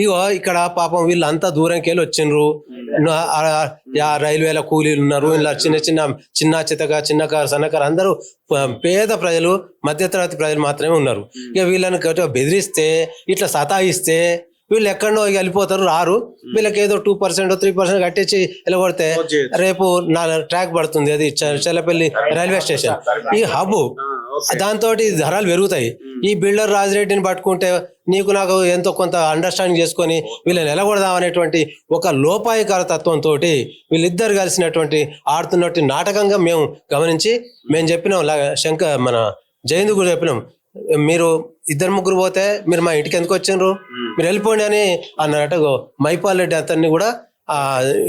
ఇగో ఇక్కడ పాపం వీళ్ళంతా దూరంకి వెళ్ళి వచ్చిండ్రు, రైల్వేల కూలీలు ఉన్నారు, ఇలా చిన్న చితక చిన్నకారు సన్నకారు అందరూ పేద ప్రజలు, మధ్యతరగతి ప్రజలు మాత్రమే ఉన్నారు. ఇక వీళ్ళని బెదిరిస్తే, ఇట్లా సతాయిస్తే వీళ్ళు ఎక్కడో వెళ్ళిపోతారు, రారు. వీళ్ళకి ఏదో 2% 3% కట్టించి వెళ్ళగొడితే రేపు నా ట్రాక్ పడుతుంది, అది చెల్లపల్లి రైల్వే స్టేషన్, ఈ హబ్. దాంతో ధరలు పెరుగుతాయి. ఈ బిల్డర్ రాజిరెడ్డిని పట్టుకుంటే నీకు నాకు ఎంతో కొంత అండర్స్టాండింగ్ చేసుకొని వీళ్ళని నిలబడదాం అనేటువంటి ఒక లోపాయకార తత్వంతో వీళ్ళిద్దరు కలిసినటువంటి ఆడుతున్నట్టు నాటకంగా మేము గమనించి మేము చెప్పినాం, మన జయంత్ కూడా చెప్పినాం, మీరు 2-3 పోతే మీరు మా ఇంటికి ఎందుకు వచ్చిండ్రు, మీరు వెళ్ళిపోండి అని అన్నట్టు మైపాల్ రెడ్డి అతన్ని కూడా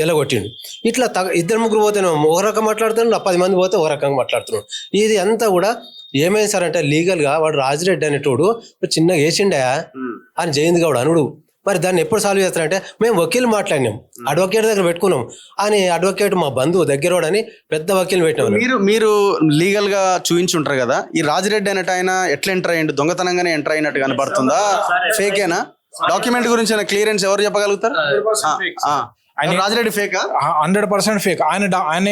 ఎలగొట్టిండు. ఇట్లా 2-3 పోతే ఒక రకం మాట్లాడుతున్నాడు, 10 మంది పోతే ఒక రకంగా మాట్లాడుతున్నాడు. ఇది అంతా కూడా ఏమైంది సార్ అంటే లీగల్ గా వాడు రాజిరెడ్డి అనేటోడు చిన్నగా వేసిండా అని జయంత్ గౌడ్ అనుడు. మరి దాన్ని ఎప్పుడు సాల్వ్ చేస్తారంటే మేము వకీలు మాట్లాడినాం, అడ్వకేట్ దగ్గర పెట్టుకున్నాం అని, అడ్వకేట్ మా బంధువు దగ్గరోడు అని పెద్ద వకీలు పెట్టినాం. మీరు లీగల్ గా చూయించుంటారు కదా, ఈ రాజిరెడ్డి అనేట ఆయన ఎట్లా ఎంటర్ అయ్యిండు? దొంగతనంగానే ఎంటర్ అయినట్టు కనపడుతుందా, ఫేకేనా? డాక్యుమెంట్ గురించి క్లియరెన్స్ ఎవరు చెప్పగలుగుతారు? రాజిరెడ్డి ఫేకా? 100% ఫేక్. ఆయన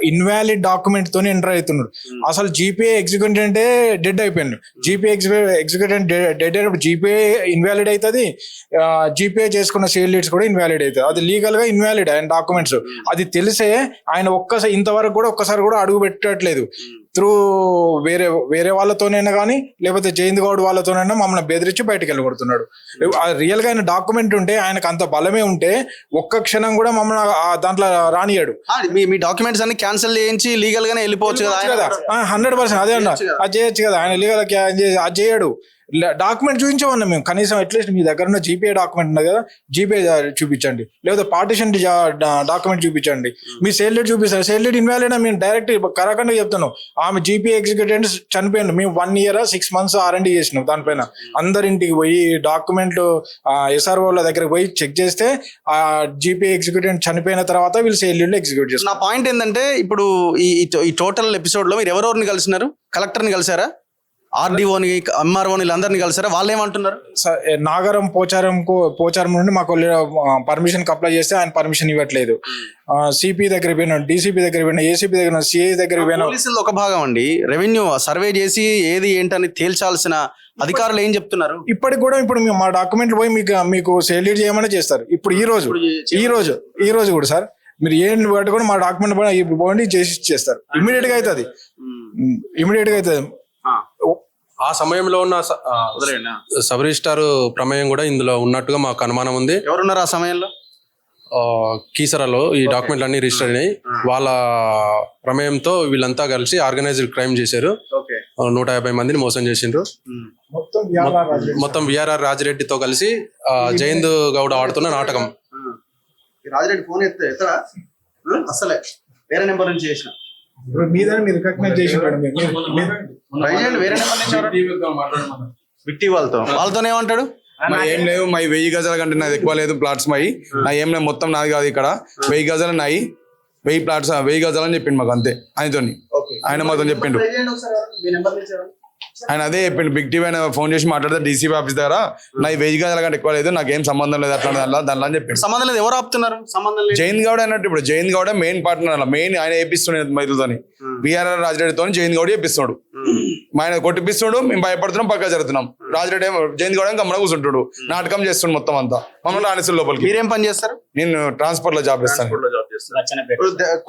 ఇన్వాలిడ్ డాక్యుమెంట్ తోనే ఎంటర్ అవుతున్నాడు. అసలు జీపీఏ ఎగ్జిక్యూటివ్ అంటే డెడ్ అయిపోయింది. జీపీఏ ఎగ్జిక్యూటివ్ డెడ్ అయినప్పుడు జీపీఏ ఇన్వాలిడ్ అవుతుంది, జీపీఏ చేసుకున్న సేల్ లీడ్స్ కూడా ఇన్వాలిడ్ అవుతుంది. అది లీగల్ గా ఇన్వాలిడ్ ఆయన డాక్యుమెంట్స్. అది తెలిసే ఆయన ఇంతవరకు కూడా ఒక్కసారి కూడా అడుగు పెట్టట్లేదు. త్రూ వేరే వాళ్ళతోనైనా కానీ లేకపోతే జయంత్ గౌడ్ వాళ్ళతోనైనా మమ్మల్ని బెదిరించి బయటకు వెళ్ళగొడుతున్నాడు. రియల్ గా ఆయన డాక్యుమెంట్ ఉంటే, ఆయనకు అంత బలమే ఉంటే ఒక్క క్షణం కూడా మమ్మల్ని దాంట్లో రానియాడు. మీ డాక్యుమెంట్స్ అన్ని క్యాన్సిల్ చేయించి లీగల్ గానే వెళ్ళిపోవచ్చు కదా. 100% అదే అన్న, అది చేయొచ్చు కదా. ఆయన లీగల్ అది చేయడు. డాక్యుమెంట్ చూపించమన్నా మేము కనీసం. అట్లీస్ట్ మీ దగ్గర ఉన్న జీపీఏ డాక్యుమెంట్ ఉన్నది కదా, జీపీఏ చూపించండి, లేకపోతే పార్టిషన్ డాక్యుమెంట్ చూపించండి. మీ సేల్ డేట్ చూపిస్తారు, సేల్ డేట్ ఇన్వాలిడ్ మేము డైరెక్ట్ కరెక్ట్గా చెప్తున్నాం. ఆమె జీపీఏ ఎగ్జిక్యూటివ్ చనిపోయింది, మేము 1 year 6 months R&D చేసినాం దానిపైన. అందరింటికి పోయి డాక్యుమెంట్లు SROల దగ్గరికి పోయి చెక్ చేస్తే ఆ జీపీఏ ఎగ్జిక్యూటివ్ చనిపోయిన తర్వాత వీళ్ళు సేల్ డేట్ ఎగ్జిక్యూట్ చేస్తారు. నా పాయింట్ ఏంటంటే, ఇప్పుడు ఈ టోటల్ ఎపిసోడ్ లో మీరు ఎవరెవరిని కలిసినారు? కలెక్టర్ని కలిసారా, ఆర్డీఓని, ఎంఆర్ఓని, అందరినీ కలిసారా? వాళ్ళు ఏమంటున్నారు? నాగరం పోచారం నుండి మాకు పర్మిషన్ అప్లై చేస్తే ఆయన పర్మిషన్ ఇవ్వట్లేదు. సిపి దగ్గర పోయినా, డీసీపీ దగ్గర పోయినా, ఏసీపీ దగ్గర, సిఐ దగ్గర పోయినా. పోలీసులు ఒక భాగం అండి, రెవెన్యూ సర్వే చేసి ఏది ఏంటని తేల్చాల్సిన అధికారులు ఏం చెప్తున్నారు? ఇప్పటికి కూడా ఇప్పుడు మా డాక్యుమెంట్లు పోయి మీకు సేల్ డీడ్ చేయమని చేస్తారు. ఇప్పుడు ఈ రోజు కూడా సార్ మీరు ఏం పట్టుకొని మా డాక్యుమెంట్ పోండి చేసి చేస్తారు. ఇమీడియట్ గా అవుతుంది. ఆ సమయంలో ఉన్న సబ్ రిజిస్టార్ ప్రమేయం కూడా ఇందులో ఉన్నట్టుగా మాకు అనుమానం ఉంది. ఎవరున్నారు ఆ సమయంలో? కీసరాలో ఈ డాక్యుమెంట్లు అన్ని రిజిస్టర్ అయినాయి. వాళ్ళ ప్రమేయంతో వీళ్ళంతా కలిసి ఆర్గనైజ్డ్ క్రైమ్ చేశారు. 150 మందిని మోసం చేసిండ్రు. మొత్తం విఆర్ఆర్ రాజిరెడ్డితో కలిసి జయంత్ గౌడ్ ఆడుతున్న నాటకం. రాజిరెడ్డి ఫోన్ ఎత్తరా అసలే, వేరే నెంబర్ నుంచి చేసిన మీరు రికగ్నైజ్ చేసి విక్టీ వాళ్ళతో ఏమంటాడు? ఏం లేవు, మై 1000 గజాల కంటే నాది ఎక్కువ లేదు ప్లాట్స్. నా ఏం లేదు, మొత్తం నాది కాదు. ఇక్కడ 1000 గజాలు నాయి, 1000 ప్లాట్స్, 1000 గజాలు అని చెప్పిండు మాకు. అంతే ఆయనతోని, ఆయన మాతో చెప్పిండు. ఆయన అదే చెప్పిండు. బిగ్ టీవీ ఆయన ఫోన్ చేసి మాట్లాడితే డీసీపీ ఆఫీస్ దగ్గర నాకు 1000 గజాల కంటే ఎక్కువ లేదు, నాకేం సంబంధం లేదు అట్లా దానిలో అని చెప్పిండు. సంబంధం లేదు, ఎవరు ఆపుతున్నారు? సంబంధం లేదు. జయంత్ గౌడ్ అన్నట్టు. ఇప్పుడు జయంత్ గౌడ్ మెయిన్ పార్ట్నర్, అలా మెయిన్ ఆయన వేపిస్తున్నాడు మైతులతోని. బీఆర్ఆర్ రాజిరెడ్డితో జయంత్ గౌడ్ వేపిస్తున్నాడు. ఆయన కొట్టిపిస్తున్నాడు, మేము భయపడుతున్నాం, పక్కా జరుగుతున్నాం. రాజిరెడ్డి జయంత్ గౌడ్ గమ్మన కూర్చుంటాడు, నాటకం చేస్తుండు మొత్తం అంతా. మమ్మల్ని రాణిస్తులు లోపలికి. మీరేం పని చేస్తారు? నేను ట్రాన్స్పోర్ట్ లో జాబ్ చేస్తాను.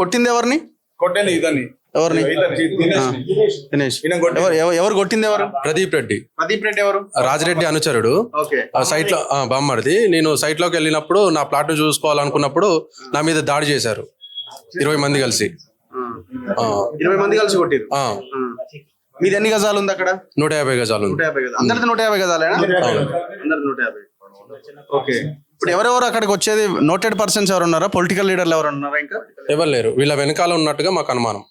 కొట్టింది ఎవరిని? కొట్టండి ఇదని. ఎవరిని? దినేష్. ఎవరు కొట్టింది? ఎవరు? ప్రదీప్ రెడ్డి. ప్రదీప్ రెడ్డి ఎవరు? రాజిరెడ్డి అనుచరుడు. సైట్ లో బామ్మడిది. నేను సైట్ లోకి వెళ్ళినప్పుడు నా ప్లాట్ చూసుకోవాలనుకున్నప్పుడు నా మీద దాడి చేశారు 20 మంది కలిసి. 20 మంది కలిసి కొట్టారు. మీది ఎన్ని గజాలు ఉంది అక్కడ? 150 గజాలు ఉంది. 150 గజాలు. అందరిది 150 గజాలేనా? అందరిది 150. ఓకే. ఇప్పుడు ఎవరెవరు అక్కడికి వచ్చేది? నోటెడ్ పర్సన్స్ ఎవరు ఉన్నారా? పొలిటికల్ లీడర్లు ఎవరు ఉన్నారా? ఇంకా ఎవరు లేరు. వీళ్ళ వెనకాల ఉన్నట్టుగా మాకు అనుమానం.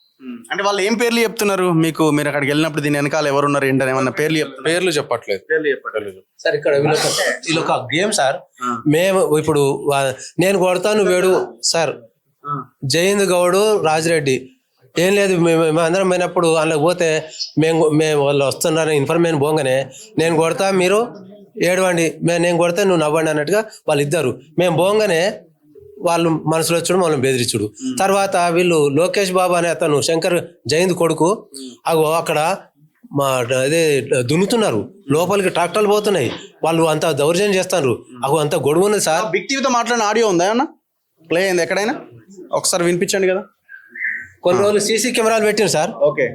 అంటే వాళ్ళు ఏం పేర్లు చెప్తున్నారు మీకు? మీరు అక్కడికి వెళ్ళినప్పుడు దీని వెనకాల ఎవరున్నారు ఏంటని ఏమన్నా పేర్లు చెప్పట్లేదు. సార్ ఇక్కడ వీళ్ళొక గేమ్ సార్. మేము ఇప్పుడు నేను కొడతాను వేడు సార్. జయంత్ గౌడ్, రాజిరెడ్డి ఏం లేదు, మేము అందరం పోయినప్పుడు అందులోకి పోతే మేము వాళ్ళు వస్తున్నారని ఇన్ఫర్మేషన్ పోగానే నేను కొడతా, మీరు ఏడవండి, నేను కొడితే నువ్వు నవ్వండి అన్నట్టుగా వాళ్ళిద్దరు. మేము పోగానే వాళ్ళు మనసులో వచ్చుడు, మనం బెదిరించుడు. తర్వాత వీళ్ళు లోకేష్ బాబు అనే అతను శంకర్ జయంత్ కొడుకు అక్కడ మా అదే దున్నుతున్నారు, లోపలికి ట్రాక్టర్లు పోతున్నాయి, వాళ్ళు అంత దౌర్జన్యం చేస్తున్నారు. అంత గొడవ ఉన్నది సార్. బిగ్ టీవీతో మాట్లాడిన ఆడియో ఉందా ఏమన్నా? ప్లే అయింది ఎక్కడైనా? ఒకసారి వినిపించండి కదా. కొన్ని రోజులు సీసీ కెమెరాలు పెట్టినాం సార్. ఓకే.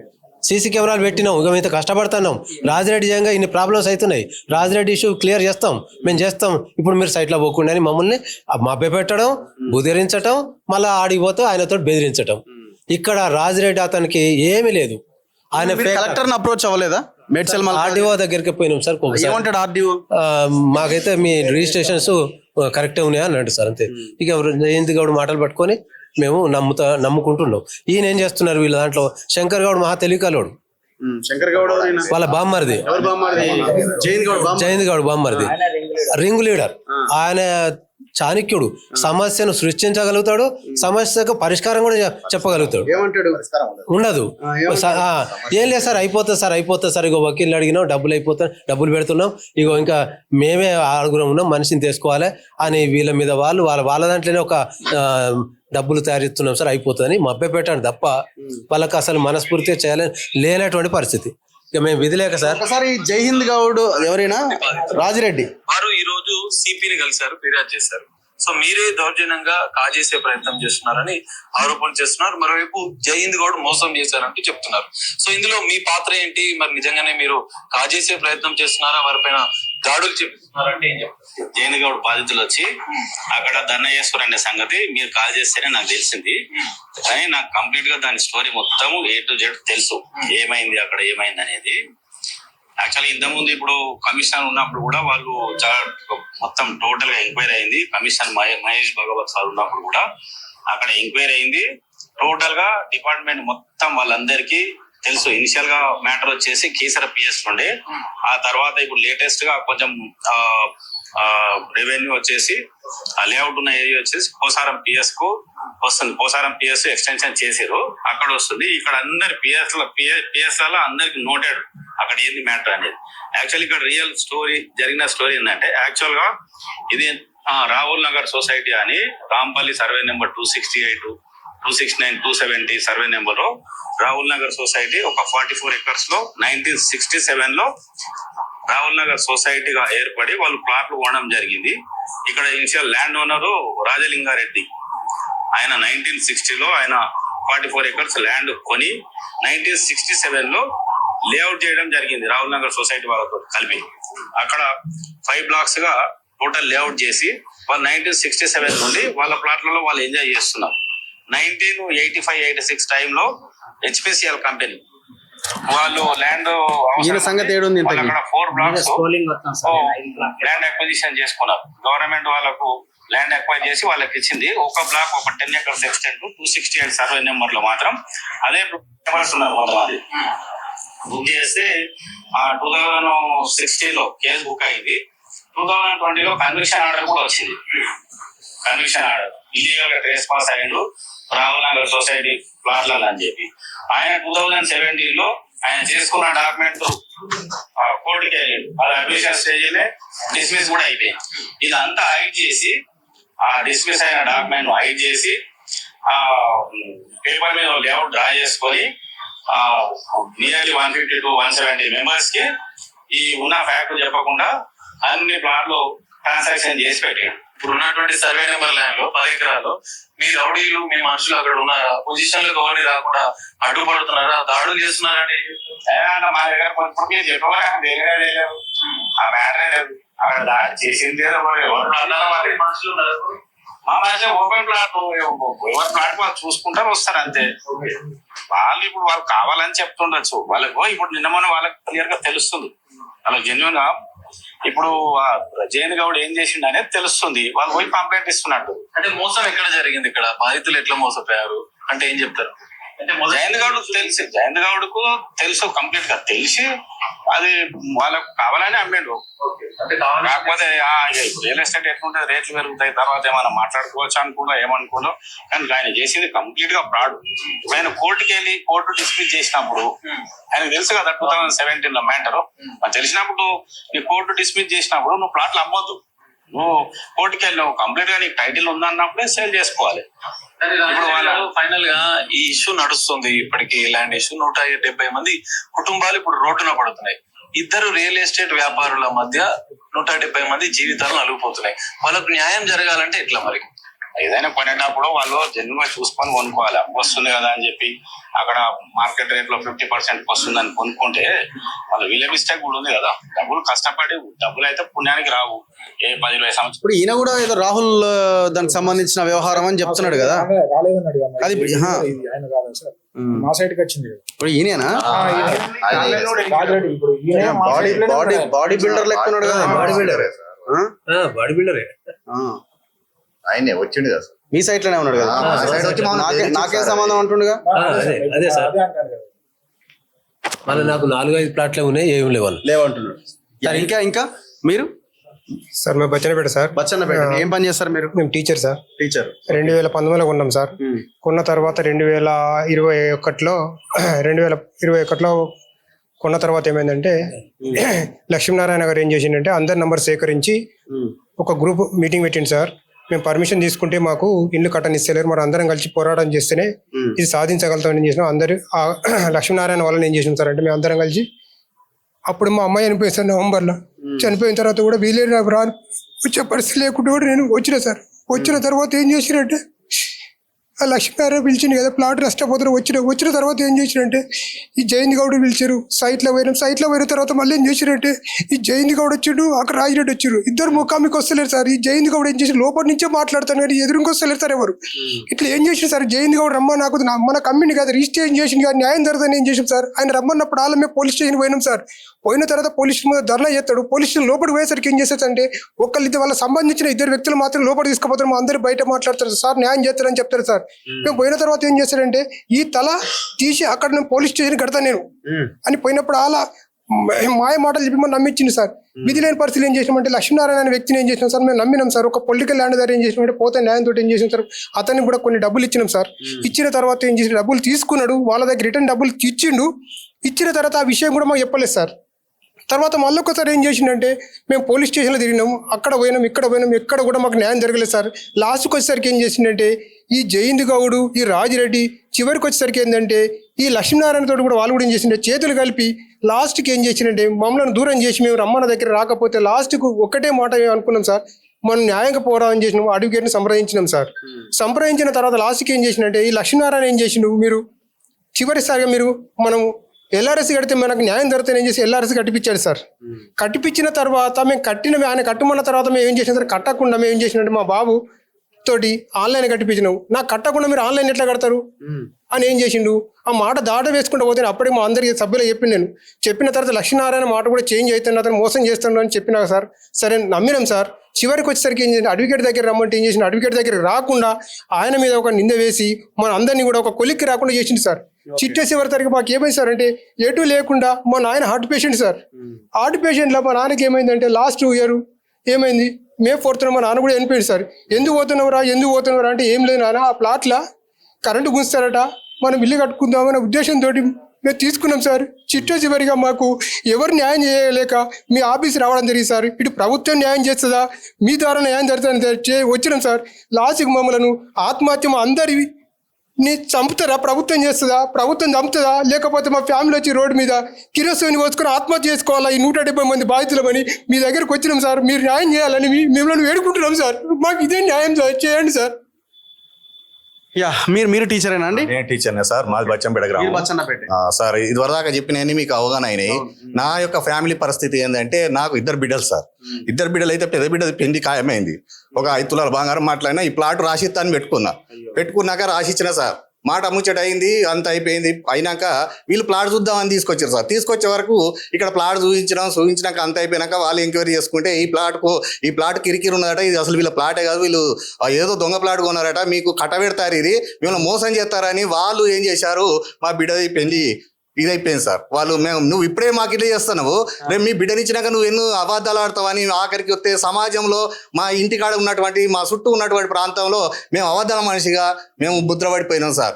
సీసీ కెమెరాలు పెట్టినాం. ఇక మేము కష్టపడుతున్నాం. రాజిరెడ్డి జయంగా ఇన్ని ప్రాబ్లమ్స్ అవుతున్నాయి. రాజిరెడ్డి ఇష్యూ క్లియర్ చేస్తాం, మేము చేస్తాం. ఇప్పుడు మీరు సైట్లో పోకుండా అని మమ్మల్ని మభ్య పెట్టడం, బుదిరించటం, మళ్ళీ ఆడిపోతే ఆయనతో బెదిరించటం. ఇక్కడ రాజిరెడ్డి అతనికి ఏమీ లేదు. ఆయన కలెక్టర్ అప్రోచ్ అవ్వలేదా? మేడ్చల్ ఆర్డీఓ దగ్గరికి పోయినాం సార్ ఒకసారి. ఏమంటాడు ఆర్డీఓ? మాకైతే మీ రిజిస్ట్రేషన్స్ కరెక్టే ఉన్నాయి అన్నాడు సార్. అంతే. ఇక జయంత్ గౌడ్ మాటలు పట్టుకొని మేము నమ్ముకుంటున్నాం. ఈయన ఏం చేస్తున్నారు వీళ్ళ దాంట్లో? శంకర్ గౌడ్ మహా తెలివికలోడు, శంకర్ గౌడ్ వాళ్ళ బామ్మరిది జయంత్ గౌడ్ బామ్మరిది, రింగ్ లీడర్. ఆయన చాణక్యుడు, సమస్యను సృష్టించగలుగుతాడు, సమస్యకు పరిష్కారం కూడా చెప్పగలుగుతాడు. ఉండదు ఏం లేదు సార్, అయిపోతుంది సార్, ఇగో వకీల్ని అడిగినాం, డబ్బులు పెడుతున్నాం, ఇగో ఇంకా మేమే ఆరుగురం ఉన్నాం, మనిషిని తీసుకోవాలి అని వీళ్ళ మీద వాళ్ళ దాంట్లోనే ఒక డబ్బులు తయారిస్తున్నాం సార్, అయిపోతుందని మభ్య పెట్టండి తప్ప వాళ్ళకి అసలు మనస్ఫూర్తిగా చేయాలని లేనటువంటి పరిస్థితి. ఇక మేము విధి లేక సార్. ఒకసారి జై హింద్ గౌడ్ ఎవరైనా రాజిరెడ్డి వారు ఈ రోజు సిపిని కలిశారు, ఫిర్యాదు చేశారు. సో మీరే దౌర్జన్యంగా కాజేసే ప్రయత్నం చేస్తున్నారని ఆరోపణలు చేస్తున్నారు. మరోవైపు జై హింద్ గౌడ్ మోసం చేశారంటూ చెప్తున్నారు. సో ఇందులో మీ పాత్ర ఏంటి? మరి నిజంగానే మీరు కాజేసే ప్రయత్నం చేస్తున్నారా? వారిపైన దాడులు చేపిస్తున్నారంటే ఏం చెప్తారు? జై హింద్ గౌడ్ బాధితులు వచ్చి అక్కడ ధర్నా అనే సంగతి మీరు కాల్ చేస్తేనే నాకు తెలిసింది. కానీ నాకు కంప్లీట్ గా దాని స్టోరీ మొత్తం A to Z తెలుసు, ఏమైంది అక్కడ ఏమైంది అనేది. యాక్చువల్లీ ఇంతకుముందు ఇప్పుడు కమిషనర్ ఉన్నప్పుడు కూడా వాళ్ళు చాలా మొత్తం టోటల్ గా ఎంక్వైరీ అయింది. కమిషనర్ మహేష్ భగవత్ సార్ ఉన్నప్పుడు కూడా అక్కడ ఎంక్వైరీ అయింది. టోటల్ గా డిపార్ట్మెంట్ మొత్తం వాళ్ళందరికీ తెలుసు. ఇనిషియల్ గా మ్యాటర్ వచ్చేసి కీసర పిఎస్ నుండి, ఆ తర్వాత ఇప్పుడు లేటెస్ట్ గా కొంచెం రెవెన్యూ వచ్చేసి ఆ లేఅవుట్ ఉన్న ఏరియా వచ్చేసి పోసారం పిఎస్ కు వస్తుంది. పోసారం పిఎస్ ఎక్స్టెన్షన్ చేసారు, అక్కడ వస్తుంది. ఇక్కడ అందరి పిఎస్ లలో అందరికి నోటెడ్ అక్కడ ఏంది మ్యాటర్ అనేది. యాక్చువల్లీ ఇక్కడ రియల్ స్టోరీ జరిగిన స్టోరీ ఏంటంటే, యాక్చువల్ గా ఇది రాహుల్ నగర్ సొసైటీ అని Rampalli survey number 268, 269, 270 survey number లో రాహుల్ నగర్ సొసైటీ ఒక 44 acres లో 1967 లో రాహుల్ నగర్ సొసైటీగా ఏర్పడి వాళ్ళు ప్లాట్లు కొనడం జరిగింది. ఇక్కడ ఇనిషియల్ ల్యాండ్ ఓనరు రాజలింగారెడ్డి. ఆయన 1960లో ఆయన 44 acres ల్యాండ్ కొని 1967 లో లేఅవుట్ చేయడం జరిగింది రాహుల్ నగర్ సొసైటీ వాళ్ళతో కలిపి. అక్కడ 5 blocks గా టోటల్ లేఅవుట్ చేసి వాళ్ళు 1967 నుండి వాళ్ళ ప్లాట్లలో వాళ్ళు ఎంజాయ్ చేస్తున్నారు. 1985-86 టైంలో హెచ్పిసిఎల్ కంపెనీ వాళ్ళు ల్యాండ్ అక్కడ 4 blocks ల్యాండ్ అక్విజిషన్ చేసుకున్నారు. గవర్నమెంట్ వాళ్ళకు ల్యాండ్ అక్వైర్ చేసి వాళ్ళకి ఇచ్చింది. ఒక బ్లాక్ ఒక 10 acres ఎక్స్టెంట్ 268 సర్వే నెంబర్ లో మాత్రం అదే ఉన్నారు. బుక్ చేస్తే 2016లో కేసు బుక్ అయింది. 2020లో కన్విక్షన్ ఆర్డర్ కూడా వచ్చింది. కన్విక్షన్ ఆర్డర్ ఇల్లీగల్ గా ట్రేస్ పాస్ అయ్యిండు రాహుల్ నగర్ సొసైటీ ప్లాట్లలో అని చెప్పి. ఆయన 2017లో ఆయన చేసుకున్న డాక్యుమెంట్ కోర్టుకి వెళ్ళాడు. అది అడ్మిషన్ స్టేజ్ డిస్మిస్ కూడా అయిపోయింది. ఇదంతా హైడ్ చేసి ఆ డిస్మిస్ అయిన డాక్యుమెంట్ హైడ్ చేసి ఆ పేపర్ మీద లేఅవుట్ డ్రా చేసుకొని నియర్లీ 150 to 170 మెంబర్స్ కి ఈ ఉన్న ఫ్యాక్ట్ చెప్పకుండా అన్ని ప్లాట్లు ట్రాన్సాక్షన్ చేసి పెట్టాడు. ఇప్పుడు ఉన్నటువంటి సర్వే నెంబర్ ల్యాండ్ లో 10 ఎకరాలు మీ రౌడీలు మీ మనుషులు అక్కడ ఉన్నారా? పొజిషన్ లో గవర్నీ రాకుండా అడ్డుపడుతున్నారా? దాడులు చేస్తున్నారా? మా దగ్గర కొంచెం చెప్పలేదు. ఆ మ్యాటర్ అక్కడ దాడి చేసింది మనుషులు ఉన్నారు. మా మధ్య ఓపెన్ ప్లాట్ ఎవరి ప్లాట్ వాళ్ళు చూసుకుంటారు వస్తారు అంతే. వాళ్ళు ఇప్పుడు వాళ్ళు కావాలని చెప్తుండొచ్చు. వాళ్ళకు ఇప్పుడు నిన్న మొన్న వాళ్ళకి క్లియర్ గా తెలుస్తుంది. వాళ్ళకి జెన్యున్ గా ఇప్పుడు జయంత్ గౌడ్ ఏం చేసిండు అనేది తెలుస్తుంది. వాళ్ళు పోయి కంప్లైంట్ ఇస్తున్నట్టు. అంటే మోసం ఎక్కడ జరిగింది? ఇక్కడ బాధితులు ఎట్లా మోసపోయారు అంటే ఏం చెప్తారు? అంటే జయంత్ గౌడ్ కు తెలుసు కంప్లీట్ గా తెలిసి అది వాళ్ళకు కావాలని అమ్మిండు. కాకపోతే ఇప్పుడు రియల్ ఎస్టేట్ ఎట్లుంటుంది, రేట్లు పెరుగుతాయి, తర్వాత ఏమైనా మాట్లాడుకోవచ్చు అనుకుంటా ఏమనుకుంటా. కానీ ఆయన చేసింది కంప్లీట్ గా ఫ్రాడ్. ఇప్పుడు ఆయన కోర్టుకి వెళ్ళి కోర్టు డిస్మిస్ చేసినప్పుడు ఆయన తెలుసు కదా 2017లో మ్యాటర్ తెలిసినప్పుడు నీ కోర్టు డిస్మిస్ చేసినప్పుడు నువ్వు ప్లాట్లు అమ్మొద్దు. నువ్వు కోర్టుకి వెళ్ళి కంప్లీట్ గా నీకు టైటిల్ ఉందన్నప్పుడే సేల్ చేసుకోవాలి. ఇప్పుడు ఫైనల్ గా ఈ ఇష్యూ నడుస్తుంది. ఇప్పటికి ల్యాండ్ ఇష్యూ 170 మంది కుటుంబాలు ఇప్పుడు రోడ్డున పడుతున్నాయి. ఇద్దరు రియల్ ఎస్టేట్ వ్యాపారుల మధ్య 170 మంది జీవితాలు నలిగిపోతున్నాయి. వాళ్ళకు న్యాయం జరగాలంటే ఎట్లా మరి? ఏదైనా కొనేటప్పుడు వాళ్ళు జన్యుగా చూసుకొని కొనుక్కోవాలి. వస్తుంది కదా అని చెప్పి అక్కడ మార్కెట్ రేట్ లో 50% వస్తుందని కొనుక్కుంటే వాళ్ళు వీళ్ళ మిస్టేక్ కూడా ఉంది కదా. డబ్బులు కష్టపడి డబ్బులు అయితే పుణ్యానికి రావు. ఏ 10-20 సంవత్సరాలు ఇప్పుడు ఈయన కూడా ఏదో రాహుల్ దానికి సంబంధించిన వ్యవహారం అని చెప్తున్నాడు కదా. రాలేదన్నాడు అది మా సైడ్కి వచ్చింది కదా. ఇప్పుడు ఈయనేనా రాజరెడ్డి ఇప్పుడు ఈయన మా బాడీ side లోనే బాడీ ఉన్నాడు. బాడీ బిల్డర్ లెక్క ఉన్నాడు కదా. బాడీ బిల్డరే బాడీ బిల్డరే. ఆయనే వచ్చిండు కదా సార్. మీ సైట్ లోనే ఉన్నాడు కదా. మా side వచ్చి మమ్మల్ని నాకేం సంబంధం అంటుండగా. అదే సార్. అదే అంటారు కదా. మళ్ళీ నాకు 4-5 ప్లాట్లే ఉన్నాయి, ఏం లేవు వాళ్ళు. లేవంటున్నాడు. ఇంకా మీరు సార్ మేము బచ్చన్నపేట సార్. బచ్చన్నపేట ఏం పని చేస్తారు మీరు? మేము టీచర్ సార్. టీచర్ 2019లో కొన్నాం సార్. కొన్న తర్వాత 2021లో కొన్న తర్వాత ఏమైందంటే లక్ష్మీనారాయణ గారు ఏం చేసిండంటే అందరి నంబర్ సేకరించి ఒక గ్రూప్ మీటింగ్ పెట్టింది సార్. మేము పర్మిషన్ తీసుకుంటే మాకు ఇల్లు కట్టనిస్తలేరు, మరి అందరం కలిసి పోరాటం చేస్తేనే ఇది సాధించగలుగుతామని ఏం చేసినాం. అందరు లక్ష్మీనారాయణ వాళ్ళని ఏం చేసినాం సార్ అంటే మేము అందరం కలిసి, అప్పుడు మా అమ్మాయి చనిపోయింది సార్ నవంబర్లో. చనిపోయిన తర్వాత కూడా వీలే నాకు రాను వచ్చే పరిస్థితి లేకుండా కూడా నేను వచ్చిన సార్. వచ్చిన తర్వాత ఏం చేసినంటే ఆ లక్ష్మీనారాయణ పిలిచింది కదా, ప్లాట్ నష్టపోతారు. వచ్చిన తర్వాత ఏం చేసినంటే ఈ జయంత్ గౌడ్ పిలిచారు. సైట్లో పోయిన తర్వాత మళ్ళీ ఏం చేసినంటే ఈ జయంత్ గౌడ్ వచ్చిండు, అక్కడ రాజిరెడ్డి వచ్చారు. ఇద్దరు ముఖామికి వస్తలేరు సార్. ఈ జయంత్ గౌడ్ ఏం చేసి లోపల నుంచే మాట్లాడతాను కానీ ఎదురుకి వస్తలేరు సార్ ఎవరు. ఇట్లా ఏం చేసింది సార్ జయంత్ గౌడ్ రమ్మ నాకు మన కమ్మిని కాదు రిజిస్ట్రేషన్ చేసింది కానీ న్యాయం జరుగుతుంది ఏం చేసాం సార్. ఆయన రమ్మన్నప్పుడు ఆలమే పోలీస్ స్టేషన్ పోయినాం సార్. పోయిన తర్వాత పోలీస్ స్టేషన్ మీద ధర్నా చేస్తాడు. పోలీస్ స్టేషన్ లోపలికి పోయేసరికి ఏం చేస్తారు అంటే ఒకళ్ళిద్దరు వాళ్ళకి సంబంధించిన 2 వ్యక్తులు మాత్రం లోపలికి తీసుకుపోతారు, మా అందరూ బయట మాట్లాడతారు సార్ న్యాయం చేస్తారని చెప్తారు సార్. మేము పోయిన తర్వాత ఏం చేస్తారంటే ఈ తల తీసి అక్కడ నేను పోలీస్ స్టేషన్ కడతాను నేను అని పోయినప్పుడు అలా మాయ మాటలు చెప్పి మనం నమ్మించింది సార్. విధి లేని పరిస్థితులు ఏం చేసినామంటే లక్ష్మీనారాయణ అనే వ్యక్తిని ఏం చేసినాం సార్ మేము నమ్మినాం సార్. ఒక పొలిటికల్ ల్యాండ్ దగ్గర ఏం చేసినామంటే పోతే న్యాయంతో ఏం చేసినాం సార్, అతనికి కూడా కొన్ని డబ్బులు ఇచ్చినాం సార్. ఇచ్చిన తర్వాత ఏం చేసిన డబ్బులు తీసుకున్నాడు, వాళ్ళ దగ్గర రిటర్న్ డబ్బులు ఇచ్చిండు. ఇచ్చిన తర్వాత ఆ విషయం కూడా మాకు చెప్పలేదు సార్. తర్వాత మళ్ళీ ఒకసారి ఏం చేసిండంటే మేము పోలీస్ స్టేషన్లో తిరిగినాము, అక్కడ పోయినాం ఇక్కడ పోయినాం, ఎక్కడ కూడా మాకు న్యాయం జరగలేదు సార్. లాస్ట్కి వచ్చేసరికి ఏం చేసిండంటే ఈ జయంత్ గౌడ్ ఈ రాజిరెడ్డి చివరికి వచ్చేసరికి ఏంటంటే ఈ లక్ష్మీనారాయణ తోటి కూడా వాళ్ళు కూడా ఏం చేసిండే చేతులు కలిపి లాస్ట్కి ఏం చేసిందంటే మమ్మల్ని దూరం చేసి మేము రమ్మన్న దగ్గర రాకపోతే లాస్ట్కు ఒక్కటే మాట అనుకున్నాం సార్, మనం న్యాయంగా పోరాటం చేసినాము. అడ్వకేట్ని సంప్రదించినాం సార్. సంప్రదించిన తర్వాత లాస్ట్కి ఏం చేసిందంటే ఈ లక్ష్మీనారాయణ ఏం చేసిండు, మీరు చివరిసారిగా మీరు మనం ఎల్ఆర్ఎస్ కడితే మనకు న్యాయం జరుగుతుంది ఏం చేసి ఎల్ఆర్ఎస్ కట్టిపించాడు సార్. కట్టిపించిన తర్వాత మేము ఆయన కట్టమన్న తర్వాత మేము ఏం చేసినా సార్ కట్టకుండా మేము ఏం చేసినట్టు మా బాబు తోటి ఆన్లైన్ కట్టిపించినావు, నాకు కట్టకుండా మీరు ఆన్లైన్ ఎట్లా కడతారు అని ఏం చేసిండు. ఆ మాట దాట వేసుకుంటూ పోతే అప్పటికి మా అందరికి సభ్యులు నేను చెప్పిన తర్వాత లక్ష్మీనారాయణ మాట కూడా చేంజ్ అవుతుంది, అతను మోసం చేస్తున్నాడు అని చెప్పినా సార్. సరే నమ్మినాం సార్. చివరికి వచ్చేసరికి ఏం చేసిన అడ్వకేట్ దగ్గర రమ్మంటే ఏం చేసిన అడ్వకేట్ దగ్గర రాకుండా ఆయన మీద ఒక నింద వేసి మన అందరినీ కూడా ఒక కొలిక్కి రాకుండా చేసింది సార్. చిట్టేసి ఎవరి తరగతి మాకు ఏమైంది సార్ అంటే ఎటు లేకుండా మా నాయన హార్ట్ పేషెంట్ సార్. హార్ట్ పేషెంట్లో మా నాన్నకి ఏమైందంటే లాస్ట్ ఇయర్ ఏమైంది మే 4th మా నాన్న కూడా చనిపోయింది సార్. ఎందుకు పోతున్నావురా అంటే ఏం లేదు నాన్న ఆ ప్లాట్లా కరెంటు గుంచుతారట, మనం ఇల్లు కట్టుకుందామనే ఉద్దేశంతో మేము తీసుకున్నాం సార్. చివరిగా మాకు ఎవరు న్యాయం చేయలేక మీ ఆఫీస్ రావడం జరిగింది సార్. ఇటు ప్రభుత్వం న్యాయం చేస్తుందా మీ ద్వారా న్యాయం జరుగుతుందని వచ్చినాం సార్. లాస్ట్కి మమ్మల్ని ఆత్మహత్య మా అందరిని చంపుతారా ప్రభుత్వం చేస్తుందా, ప్రభుత్వం చంపుతుందా, లేకపోతే మా ఫ్యామిలీ వచ్చి రోడ్డు మీద కిరోసిన్ పోసుకొని ఆత్మహత్య చేసుకోవాలా ఈ 170 మంది బాధితులమని మీ దగ్గరకు వచ్చినాం సార్. మీరు న్యాయం చేయాలని మిమ్మల్ని వేడుకుంటున్నాం సార్. మాకు ఇదే న్యాయం చేయండి సార్. యా మీరు టీచరేనా అండి? నేను టీచర్నే సార్. మాది బచ్చన్నపేట గ్రామం. సార్ ఇదివరదాకా చెప్పినవన్నీ మీకు అవగాహన అయినాయి. నా యొక్క ఫ్యామిలీ పరిస్థితి ఏంటంటే నాకు 2 బిడ్డలు సార్. 2 బిడ్డలు అయితే పెద్ద బిడ్డ పెళ్లి ఖాయమైంది. ఒక 5 తులాల బంగారం మాట్లాడినా ఈ ప్లాట్ రాసిస్తాను పెట్టుకున్నాక రాసిచ్చిన సార్. మాట ముచ్చట అయింది, అంత అయిపోయింది. అయినాక వీళ్ళు ప్లాట్ చూద్దామని తీసుకొచ్చారు సార్. తీసుకొచ్చే వరకు ఇక్కడ ప్లాట్ చూపించినాక అంత అయిపోయినాక వాళ్ళు ఎంక్వైరీ చేసుకుంటే ఈ ప్లాట్ కిరికిరి ఉన్నదట, ఇది అసలు వీళ్ళ ప్లాటే కాదు, వీళ్ళు ఏదో దొంగ ప్లాట్ కొన్నారట, మీకు కట్టబెడతారు, ఇది మిమ్మల్ని మోసం చేస్తారని వాళ్ళు ఏం చేశారు, మా బిడ్డది పెళ్లి ఇదైపోయింది సార్. వాళ్ళు నువ్వు ఇప్పుడే మాకు ఇట్లా చేస్తున్నావు, రేపు మీ బిడ్డనిచ్చినాక నువ్వు ఎన్నో అబద్ధాలు ఆడతావని ఆఖరికి వస్తే సమాజంలో మా ఇంటికాడ ఉన్నటువంటి మా చుట్టూ ఉన్నటువంటి ప్రాంతంలో మేము అబద్ధాల మనిషిగా మేము ముద్రపడిపోయినాం సార్.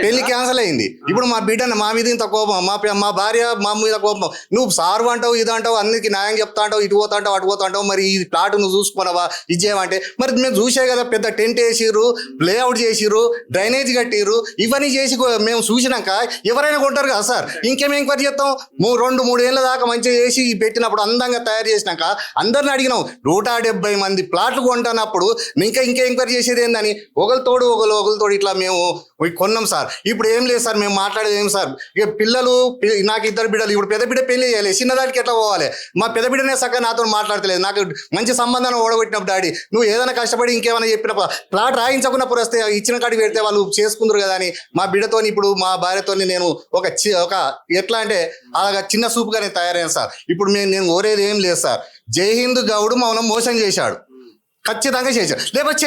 పెళ్లి క్యాన్సిల్ అయింది. ఇప్పుడు మా బిడ్డను మా మీద ఇంత కోపం, మా భార్య మా మీద కోపం, నువ్వు సారు అంటావు ఇది అంటావు అన్నికి న్యాయం చెప్తా అంటావు, ఇటు పోతా అంటావు అటు పోతా అంటావు, మరి ఈ ప్లాట్ నువ్వు చూసుకున్నావా ఇది చేయమంటే మరి మేము చూసే కదా పెద్ద టెంట్ వేసిర్రు, లేఅవుట్ చేసిర్రు, డ్రైనేజ్ కట్టిర్రు, ఇవన్నీ చేసి మేము చూసినాక ఎవరైనా కొంటారు కదా సార్. ఇంకేం ఎంక్వైరీ చేస్తాం? 2-3 ఏళ్ళ దాకా మంచిగా చేసి పెట్టినప్పుడు అందంగా తయారు చేసినాక అందరిని అడిగినాం. 170 మంది ప్లాట్లు కొంటున్నప్పుడు ఇంకా ఎంక్వైరీ చేసేది ఏందని ఒకరితోడు ఇట్లా మేము కొన్నాం సార్. ఇప్పుడు ఏం లేదు సార్, మేము మాట్లాడేది ఏం సార్, ఇక పిల్లలు నాకు 2 బిడ్డలు, ఇప్పుడు పెద్ద బిడ్డ పెళ్లి చేయాలి, చిన్నదానికి ఎట్లా పోవాలి? మా పెద్ద బిడ్డనే సగం నాతో మాట్లాడతలేదు, నాకు మంచి సంబంధాన్ని ఓడగొట్టినప్పుడు డాడీ నువ్వు ఏదైనా కష్టపడి ఇంకేమైనా చెప్పిన ప్లాట్ రాయించకుండా పురస్తే ఇచ్చిన కాడికి పెడితే వాళ్ళు చేసుకుందరు కదా అని మా బిడ్డతో ఇప్పుడు మా భార్యతో నేను ఒక ఎట్లా అంటే అలాగా చిన్న సూపుగా నేను తయారయ్యాను సార్. ఇప్పుడు నేను కోరేది ఏం లేదు సార్, జై హింద్ గౌడ్ మౌనం మోసం చేశాడు, ఖచ్చితంగా చేశాడు. లేకపోతే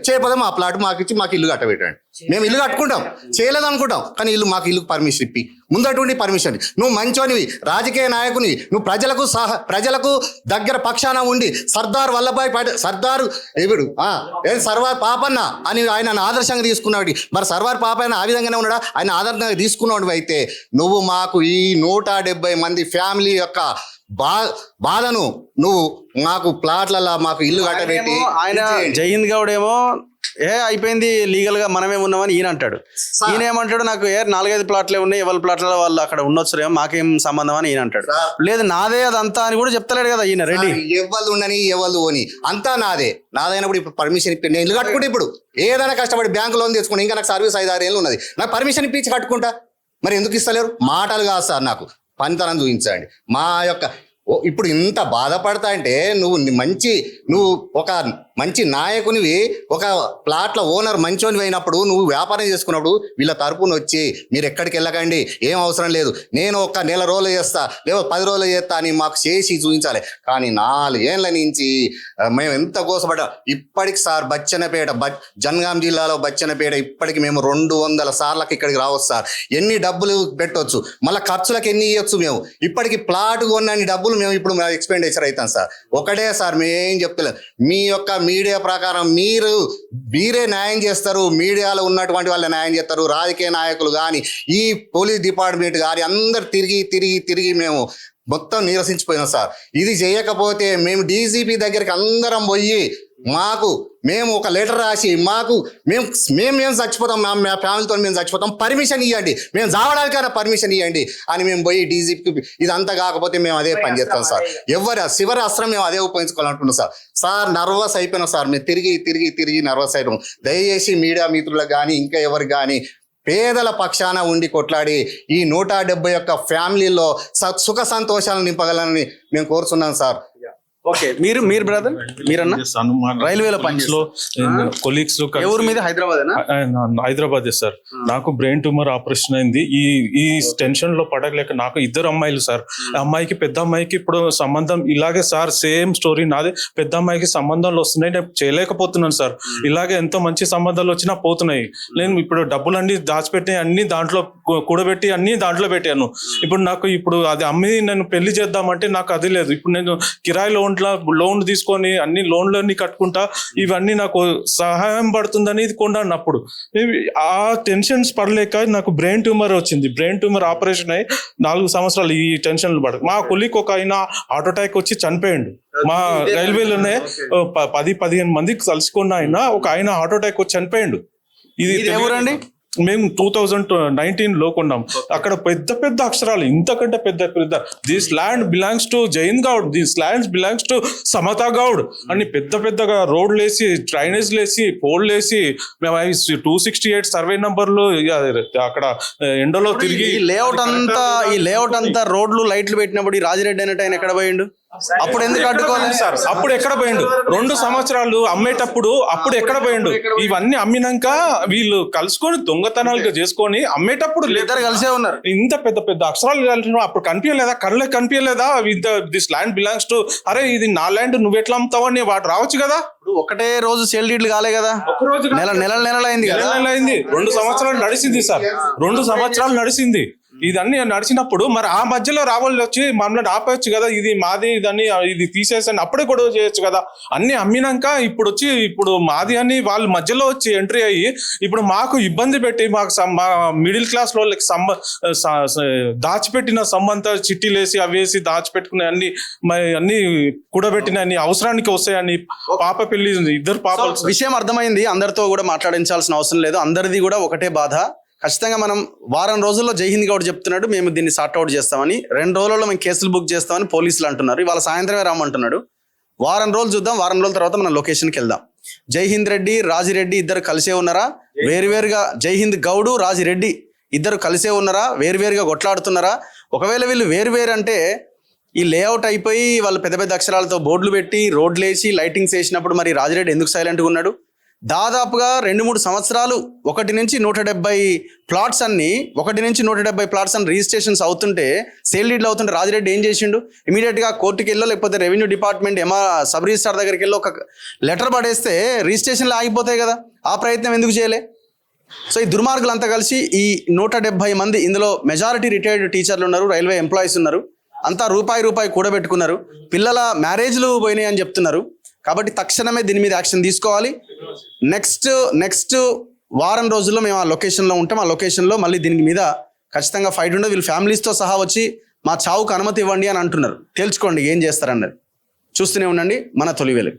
చేయకపోతే మా ప్లాట్ మాకు ఇచ్చి మాకు ఇల్లు కట్టబెట్టండి, మేము ఇల్లు కట్టుకుంటాం. చేయలేదు అనుకుంటాం కానీ మాకు ఇల్లు పర్మిషన్ ఇప్పి ముందటువంటి పర్మిషన్. నువ్వు మంచోనివి, రాజకీయ నాయకుని, నువ్వు ప్రజలకు దగ్గర పక్షాన ఉండి సర్దార్ వల్లభాయ్ పటేల్, సర్దార్ ఎవడు సర్వార్ పాపన్న అని ఆయన ఆదర్శంగా తీసుకున్నాడు. మరి సర్వార్ పాపన్న ఆ విధంగానే ఉన్నాడా? ఆయన ఆదర్శంగా తీసుకున్నాడు. అయితే నువ్వు మాకు ఈ 170 మంది ఫ్యామిలీ యొక్క బాధను నువ్వు మాకు ప్లాట్లలో మాకు ఇల్లు కట్టబెట్టి, ఆయన జై హింద్ గౌడ్ ఏమో అయిపోయింది లీగల్ గా మనమే ఉన్నామని ఈయన అంటాడు. ఈయన ఏమంటాడు, నాకు 4-5 ప్లాట్లే ఉన్నాయి, ఎవరి ప్లాట్లలో వాళ్ళు అక్కడ ఉండొచ్చురేమో, మాకేం సంబంధం అని ఈయన అంటాడు. లేదు నాదే అదంతా అని కూడా చెప్తలేడు కదా ఈయన. రెడ్డి ఎవరు ఉండని ఎవరు పోని అంతా నాదైనప్పుడు ఇప్పుడు పర్మిషన్ ఇప్పి నేను ఇల్లు కట్టుకుంటే, ఇప్పుడు ఏదైనా కష్టపడి బ్యాంకు లోన్ తెచ్చుకుంటే, ఇంకా నాకు సర్వీస్ 5-6 ఏళ్ళు ఉన్నది, నాకు పర్మిషన్ ఇప్పించి కట్టుకుంటా. మరి ఎందుకు ఇస్తలేరు? మాటలు కాదు సార్, నాకు పనితనం చూపించండి. మా యొక్క ఇప్పుడు ఇంత బాధపడతా అంటే నువ్వు ఒక మంచి నాయకునివి, ఒక ప్లాట్ల ఓనర్ మంచోనివి అయినప్పుడు, నువ్వు వ్యాపారం చేసుకున్నప్పుడు వీళ్ళ తరపున వచ్చి మీరు ఎక్కడికి వెళ్ళకండి, ఏం అవసరం లేదు, నేను ఒక 1 నెల రోజులు చేస్తా, లేదా 10 రోజులు చేస్తా అని మాకు చేసి చూపించాలి. కానీ 4 ఏళ్ళ నుంచి మేము ఎంత కోసపడ్డా. ఇప్పటికి సార్ బచ్చన్నపేట, జనగాం జిల్లాలో బచ్చన్నపేట ఇప్పటికి మేము 200 సార్లకు ఇక్కడికి రావచ్చు సార్. ఎన్ని డబ్బులు పెట్టవచ్చు, మళ్ళీ ఖర్చులకు ఎన్ని ఇవ్వచ్చు మేము. ఇప్పటికి ప్లాట్ కొన్నన్ని డబ్బులు మేము ఇప్పుడు ఎక్స్పెండిచర్ అవుతాం సార్. ఒకటే సార్, మేమేం చెప్తలేదు, మీ యొక్క మీడియా ప్రకారం మీరే న్యాయం చేస్తారు, మీడియాలో ఉన్నటువంటి వాళ్ళే న్యాయం చేస్తారు, రాజకీయ నాయకులు కానీ ఈ పోలీస్ డిపార్ట్మెంట్ కానీ అందరు తిరిగి మేము మొత్తం నిరసించిపోయినాం సార్. ఇది చేయకపోతే మేము డీజీపీ దగ్గరికి అందరం పోయి మేము ఒక లెటర్ రాసి మేము చచ్చిపోతాం, మా ఫ్యామిలీతో మేము చచ్చిపోతాం, పర్మిషన్ ఇవ్వండి, మేము చావడానికైనా పర్మిషన్ ఇవ్వండి అని మేము పోయి డీజీపీకి. ఇదంతా కాకపోతే మేము అదే పని చేస్తాం సార్. చివరి అస్త్రం మేము అదే ఉపయోగించుకోవాలనుకుంటున్నాం సార్. నర్వస్ అయిపోయినాం సార్, మేము తిరిగి నర్వస్ అయిపోయాం. దయచేసి మీడియా మిత్రులకు కానీ ఇంకా ఎవరికి కానీ పేదల పక్షాన ఉండి కొట్లాడి ఈ 170 యొక్క ఫ్యామిలీలో సుఖ సంతోషాలను నింపగలని మేము కోరుతున్నాం సార్. ఓకే, మీరు బ్రదర్ మీరన్నా రైల్వేలో పనిచేలో కొలీగ్స్ ఎవరి మీద? హైదరాబాద్ సార్. నాకు బ్రెయిన్ ట్యూమర్ ఆపరేషన్ అయింది. ఈ టెన్షన్ లో పడలేక నాకు 2 అమ్మాయిలు సార్. పెద్ద అమ్మాయికి ఇప్పుడు సంబంధం ఇలాగే సార్, సేమ్ స్టోరీ నాది. పెద్ద అమ్మాయికి సంబంధాలు వస్తున్నాయి, నేను చేయలేకపోతున్నాను సార్. ఇలాగే ఎంతో మంచి సంబంధాలు వచ్చినా పోతున్నాయి. నేను ఇప్పుడు డబ్బులు అన్ని దాచిపెట్టి అన్ని దాంట్లో కూడబెట్టి అన్ని దాంట్లో పెట్టాను. ఇప్పుడు నాకు అది అమ్మి నేను పెళ్లి చేద్దామంటే నాకు అది లేదు. ఇప్పుడు నేను కిరాయి లోన్ తీసుకొని అన్ని లోన్లన్నీ కట్టుకుంటా, ఇవన్నీ నాకు సహాయం పడుతుందని ఇది కొన్నాను. ఆ టెన్షన్స్ పడలేక నాకు బ్రెయిన్ ట్యూమర్ వచ్చింది. బ్రెయిన్ ట్యూమర్ ఆపరేషన్ అయ్యి 4 సంవత్సరాలు ఈ టెన్షన్లు పడ. మా కొలీగ్ ఒక ఆయన హార్ట్ అటాక్ వచ్చి చనిపోయాడు. మా రైల్వేలోనే 10-15 మందికి కలుసుకున్న ఆయన హార్ట్ అటాక్ వచ్చి చనిపోయాడు. ఇది ఎవరండి? మేము 2019లో కొన్నాం. అక్కడ పెద్ద అక్షరాలు, ఇంతకంటే పెద్ద this land belongs to Jai Hind Goud, this lands belongs to Samata Goud అని పెద్దగా రోడ్లు వేసి, డ్రైనేజ్లు వేసి, పోల్లు వేసి, మేము 268 సర్వే నంబర్లు అక్కడ ఎండలో తిరిగి ఈ లేఅవుట్ అంతా రోడ్లు లైట్లు పెట్టినప్పుడు ఈ రాజిరెడ్డి అనేట ఆయన ఎక్కడ పోయిండు? అప్పుడు ఎందుకు అడ్డుకోవాలి సార్? అప్పుడు ఎక్కడ పోయిండు? 2 సంవత్సరాలు అమ్మేటప్పుడు అప్పుడు ఎక్కడ పోయిండు? ఇవన్నీ అమ్మినాక వీళ్ళు కలుసుకొని దొంగతనాలుగా చేసుకొని అమ్మేటప్పుడు ఇద్దరు కలిసే ఉన్నారు. ఇంత పెద్ద అక్షరాలు అప్పుడు కనిపించలేదా? కళ్ళకి కనిపించలేదా? దిస్ ల్యాండ్ బిలాంగ్స్ టు, అరే ఇది నా ల్యాండ్, నువ్వు ఎట్లా అమ్ముతావని వాడు రావచ్చు కదా. ఒకటే రోజు సేల్ డీడ్లు కాలే కదా, నెల అయింది కదా. 2 సంవత్సరాలు నడిచింది సార్, 2 సంవత్సరాలు నడిచింది. ఇదన్నీ నడిచినప్పుడు మరి ఆ మధ్యలో రావాలి వచ్చి మమ్మల్ని ఆపేయచ్చు కదా, ఇది మాది, ఇది తీసేసాను, అప్పుడే గొడవ చేయొచ్చు కదా. అన్ని అమ్మినాక ఇప్పుడు మాది అని వాళ్ళు మధ్యలో వచ్చి ఎంట్రీ అయ్యి ఇప్పుడు మాకు ఇబ్బంది పెట్టి, మాకు మిడిల్ క్లాస్ వాళ్ళకి దాచిపెట్టిన సొమ్మంతా చిట్టీలేసి అవేసి దాచిపెట్టుకునే అన్ని కూడబెట్టిన అన్ని అవసరానికి వస్తాయని. పాప పెళ్లి, 2 పాపలు. విషయం అర్థమైంది. అందరితో కూడా మాట్లాడించాల్సిన అవసరం లేదు. అందరిది కూడా ఒకటే బాధ. ఖచ్చితంగా మనం వారం రోజుల్లో జై హింద్ గౌడ్ చెప్తున్నాడు, మేము దీన్ని సార్ట్అవుట్ చేస్తామని. 2 రోజుల్లో మేము కేసులు బుక్ చేస్తామని పోలీసులు అంటున్నారు. ఇవాళ సాయంత్రమే రామంటున్నాడు. వారం రోజులు చూద్దాం, వారం రోజుల తర్వాత మనం లొకేషన్కి వెళ్దాం. జై హింద్ రెడ్డి, రాజిరెడ్డి ఇద్దరు కలిసే ఉన్నారా? వేరువేరుగా జై హింద్ గౌడు రాజిరెడ్డి ఇద్దరు కలిసే ఉన్నారా, వేరువేరుగా కొట్లాడుతున్నారా? ఒకవేళ వీళ్ళు వేరువేరు అంటే ఈ లేఅవుట్ అయిపోయి వాళ్ళు పెద్ద పెద్ద అక్షరాలతో బోర్డులు పెట్టి రోడ్లు వేసి లైటింగ్స్ వేసినప్పుడు మరి రాజిరెడ్డి ఎందుకు సైలెంట్గా ఉన్నాడు? దాదాపుగా 2-3 సంవత్సరాలు 1 నుంచి 170 ప్లాట్స్ అన్ని 1 నుంచి 170 ప్లాట్స్ అని రిజిస్ట్రేషన్స్ అవుతుంటే, సేల్ డీడ్లు అవుతుంటే రాజిరెడ్డి ఏం చేసిండు? ఇమీడియట్గా కోర్టుకి వెళ్ళో లేకపోతే రెవెన్యూ డిపార్ట్మెంట్ సబ్ రిజిస్ట్రార్ దగ్గరికి వెళ్ళి ఒక లెటర్ పడేస్తే రిజిస్ట్రేషన్లు ఆగిపోతాయి కదా. ఆ ప్రయత్నం ఎందుకు చేయలే? సో ఈ దుర్మార్గులు అంతా కలిసి ఈ 170 మంది, ఇందులో మెజారిటీ రిటైర్డ్ టీచర్లు ఉన్నారు, రైల్వే ఎంప్లాయీస్ ఉన్నారు, అంతా రూపాయి కూడబెట్టుకున్నారు. పిల్లల మ్యారేజ్లు పోయినాయి అని చెప్తున్నారు. కాబట్టి తక్షణమే దీని మీద యాక్షన్ తీసుకోవాలి. నెక్స్ట్ వారం రోజుల్లో మేము ఆ లొకేషన్లో ఉంటాం. ఆ లొకేషన్లో మళ్ళీ దీని మీద ఖచ్చితంగా ఫైట్ ఉండదు. వీళ్ళు ఫ్యామిలీస్తో సహా వచ్చి మా చావుకు అనుమతి ఇవ్వండి అని అంటున్నారు. తేల్చుకోండి ఏం చేస్తారన్నది. చూస్తూనే ఉండండి మన తొలి వెలుగు.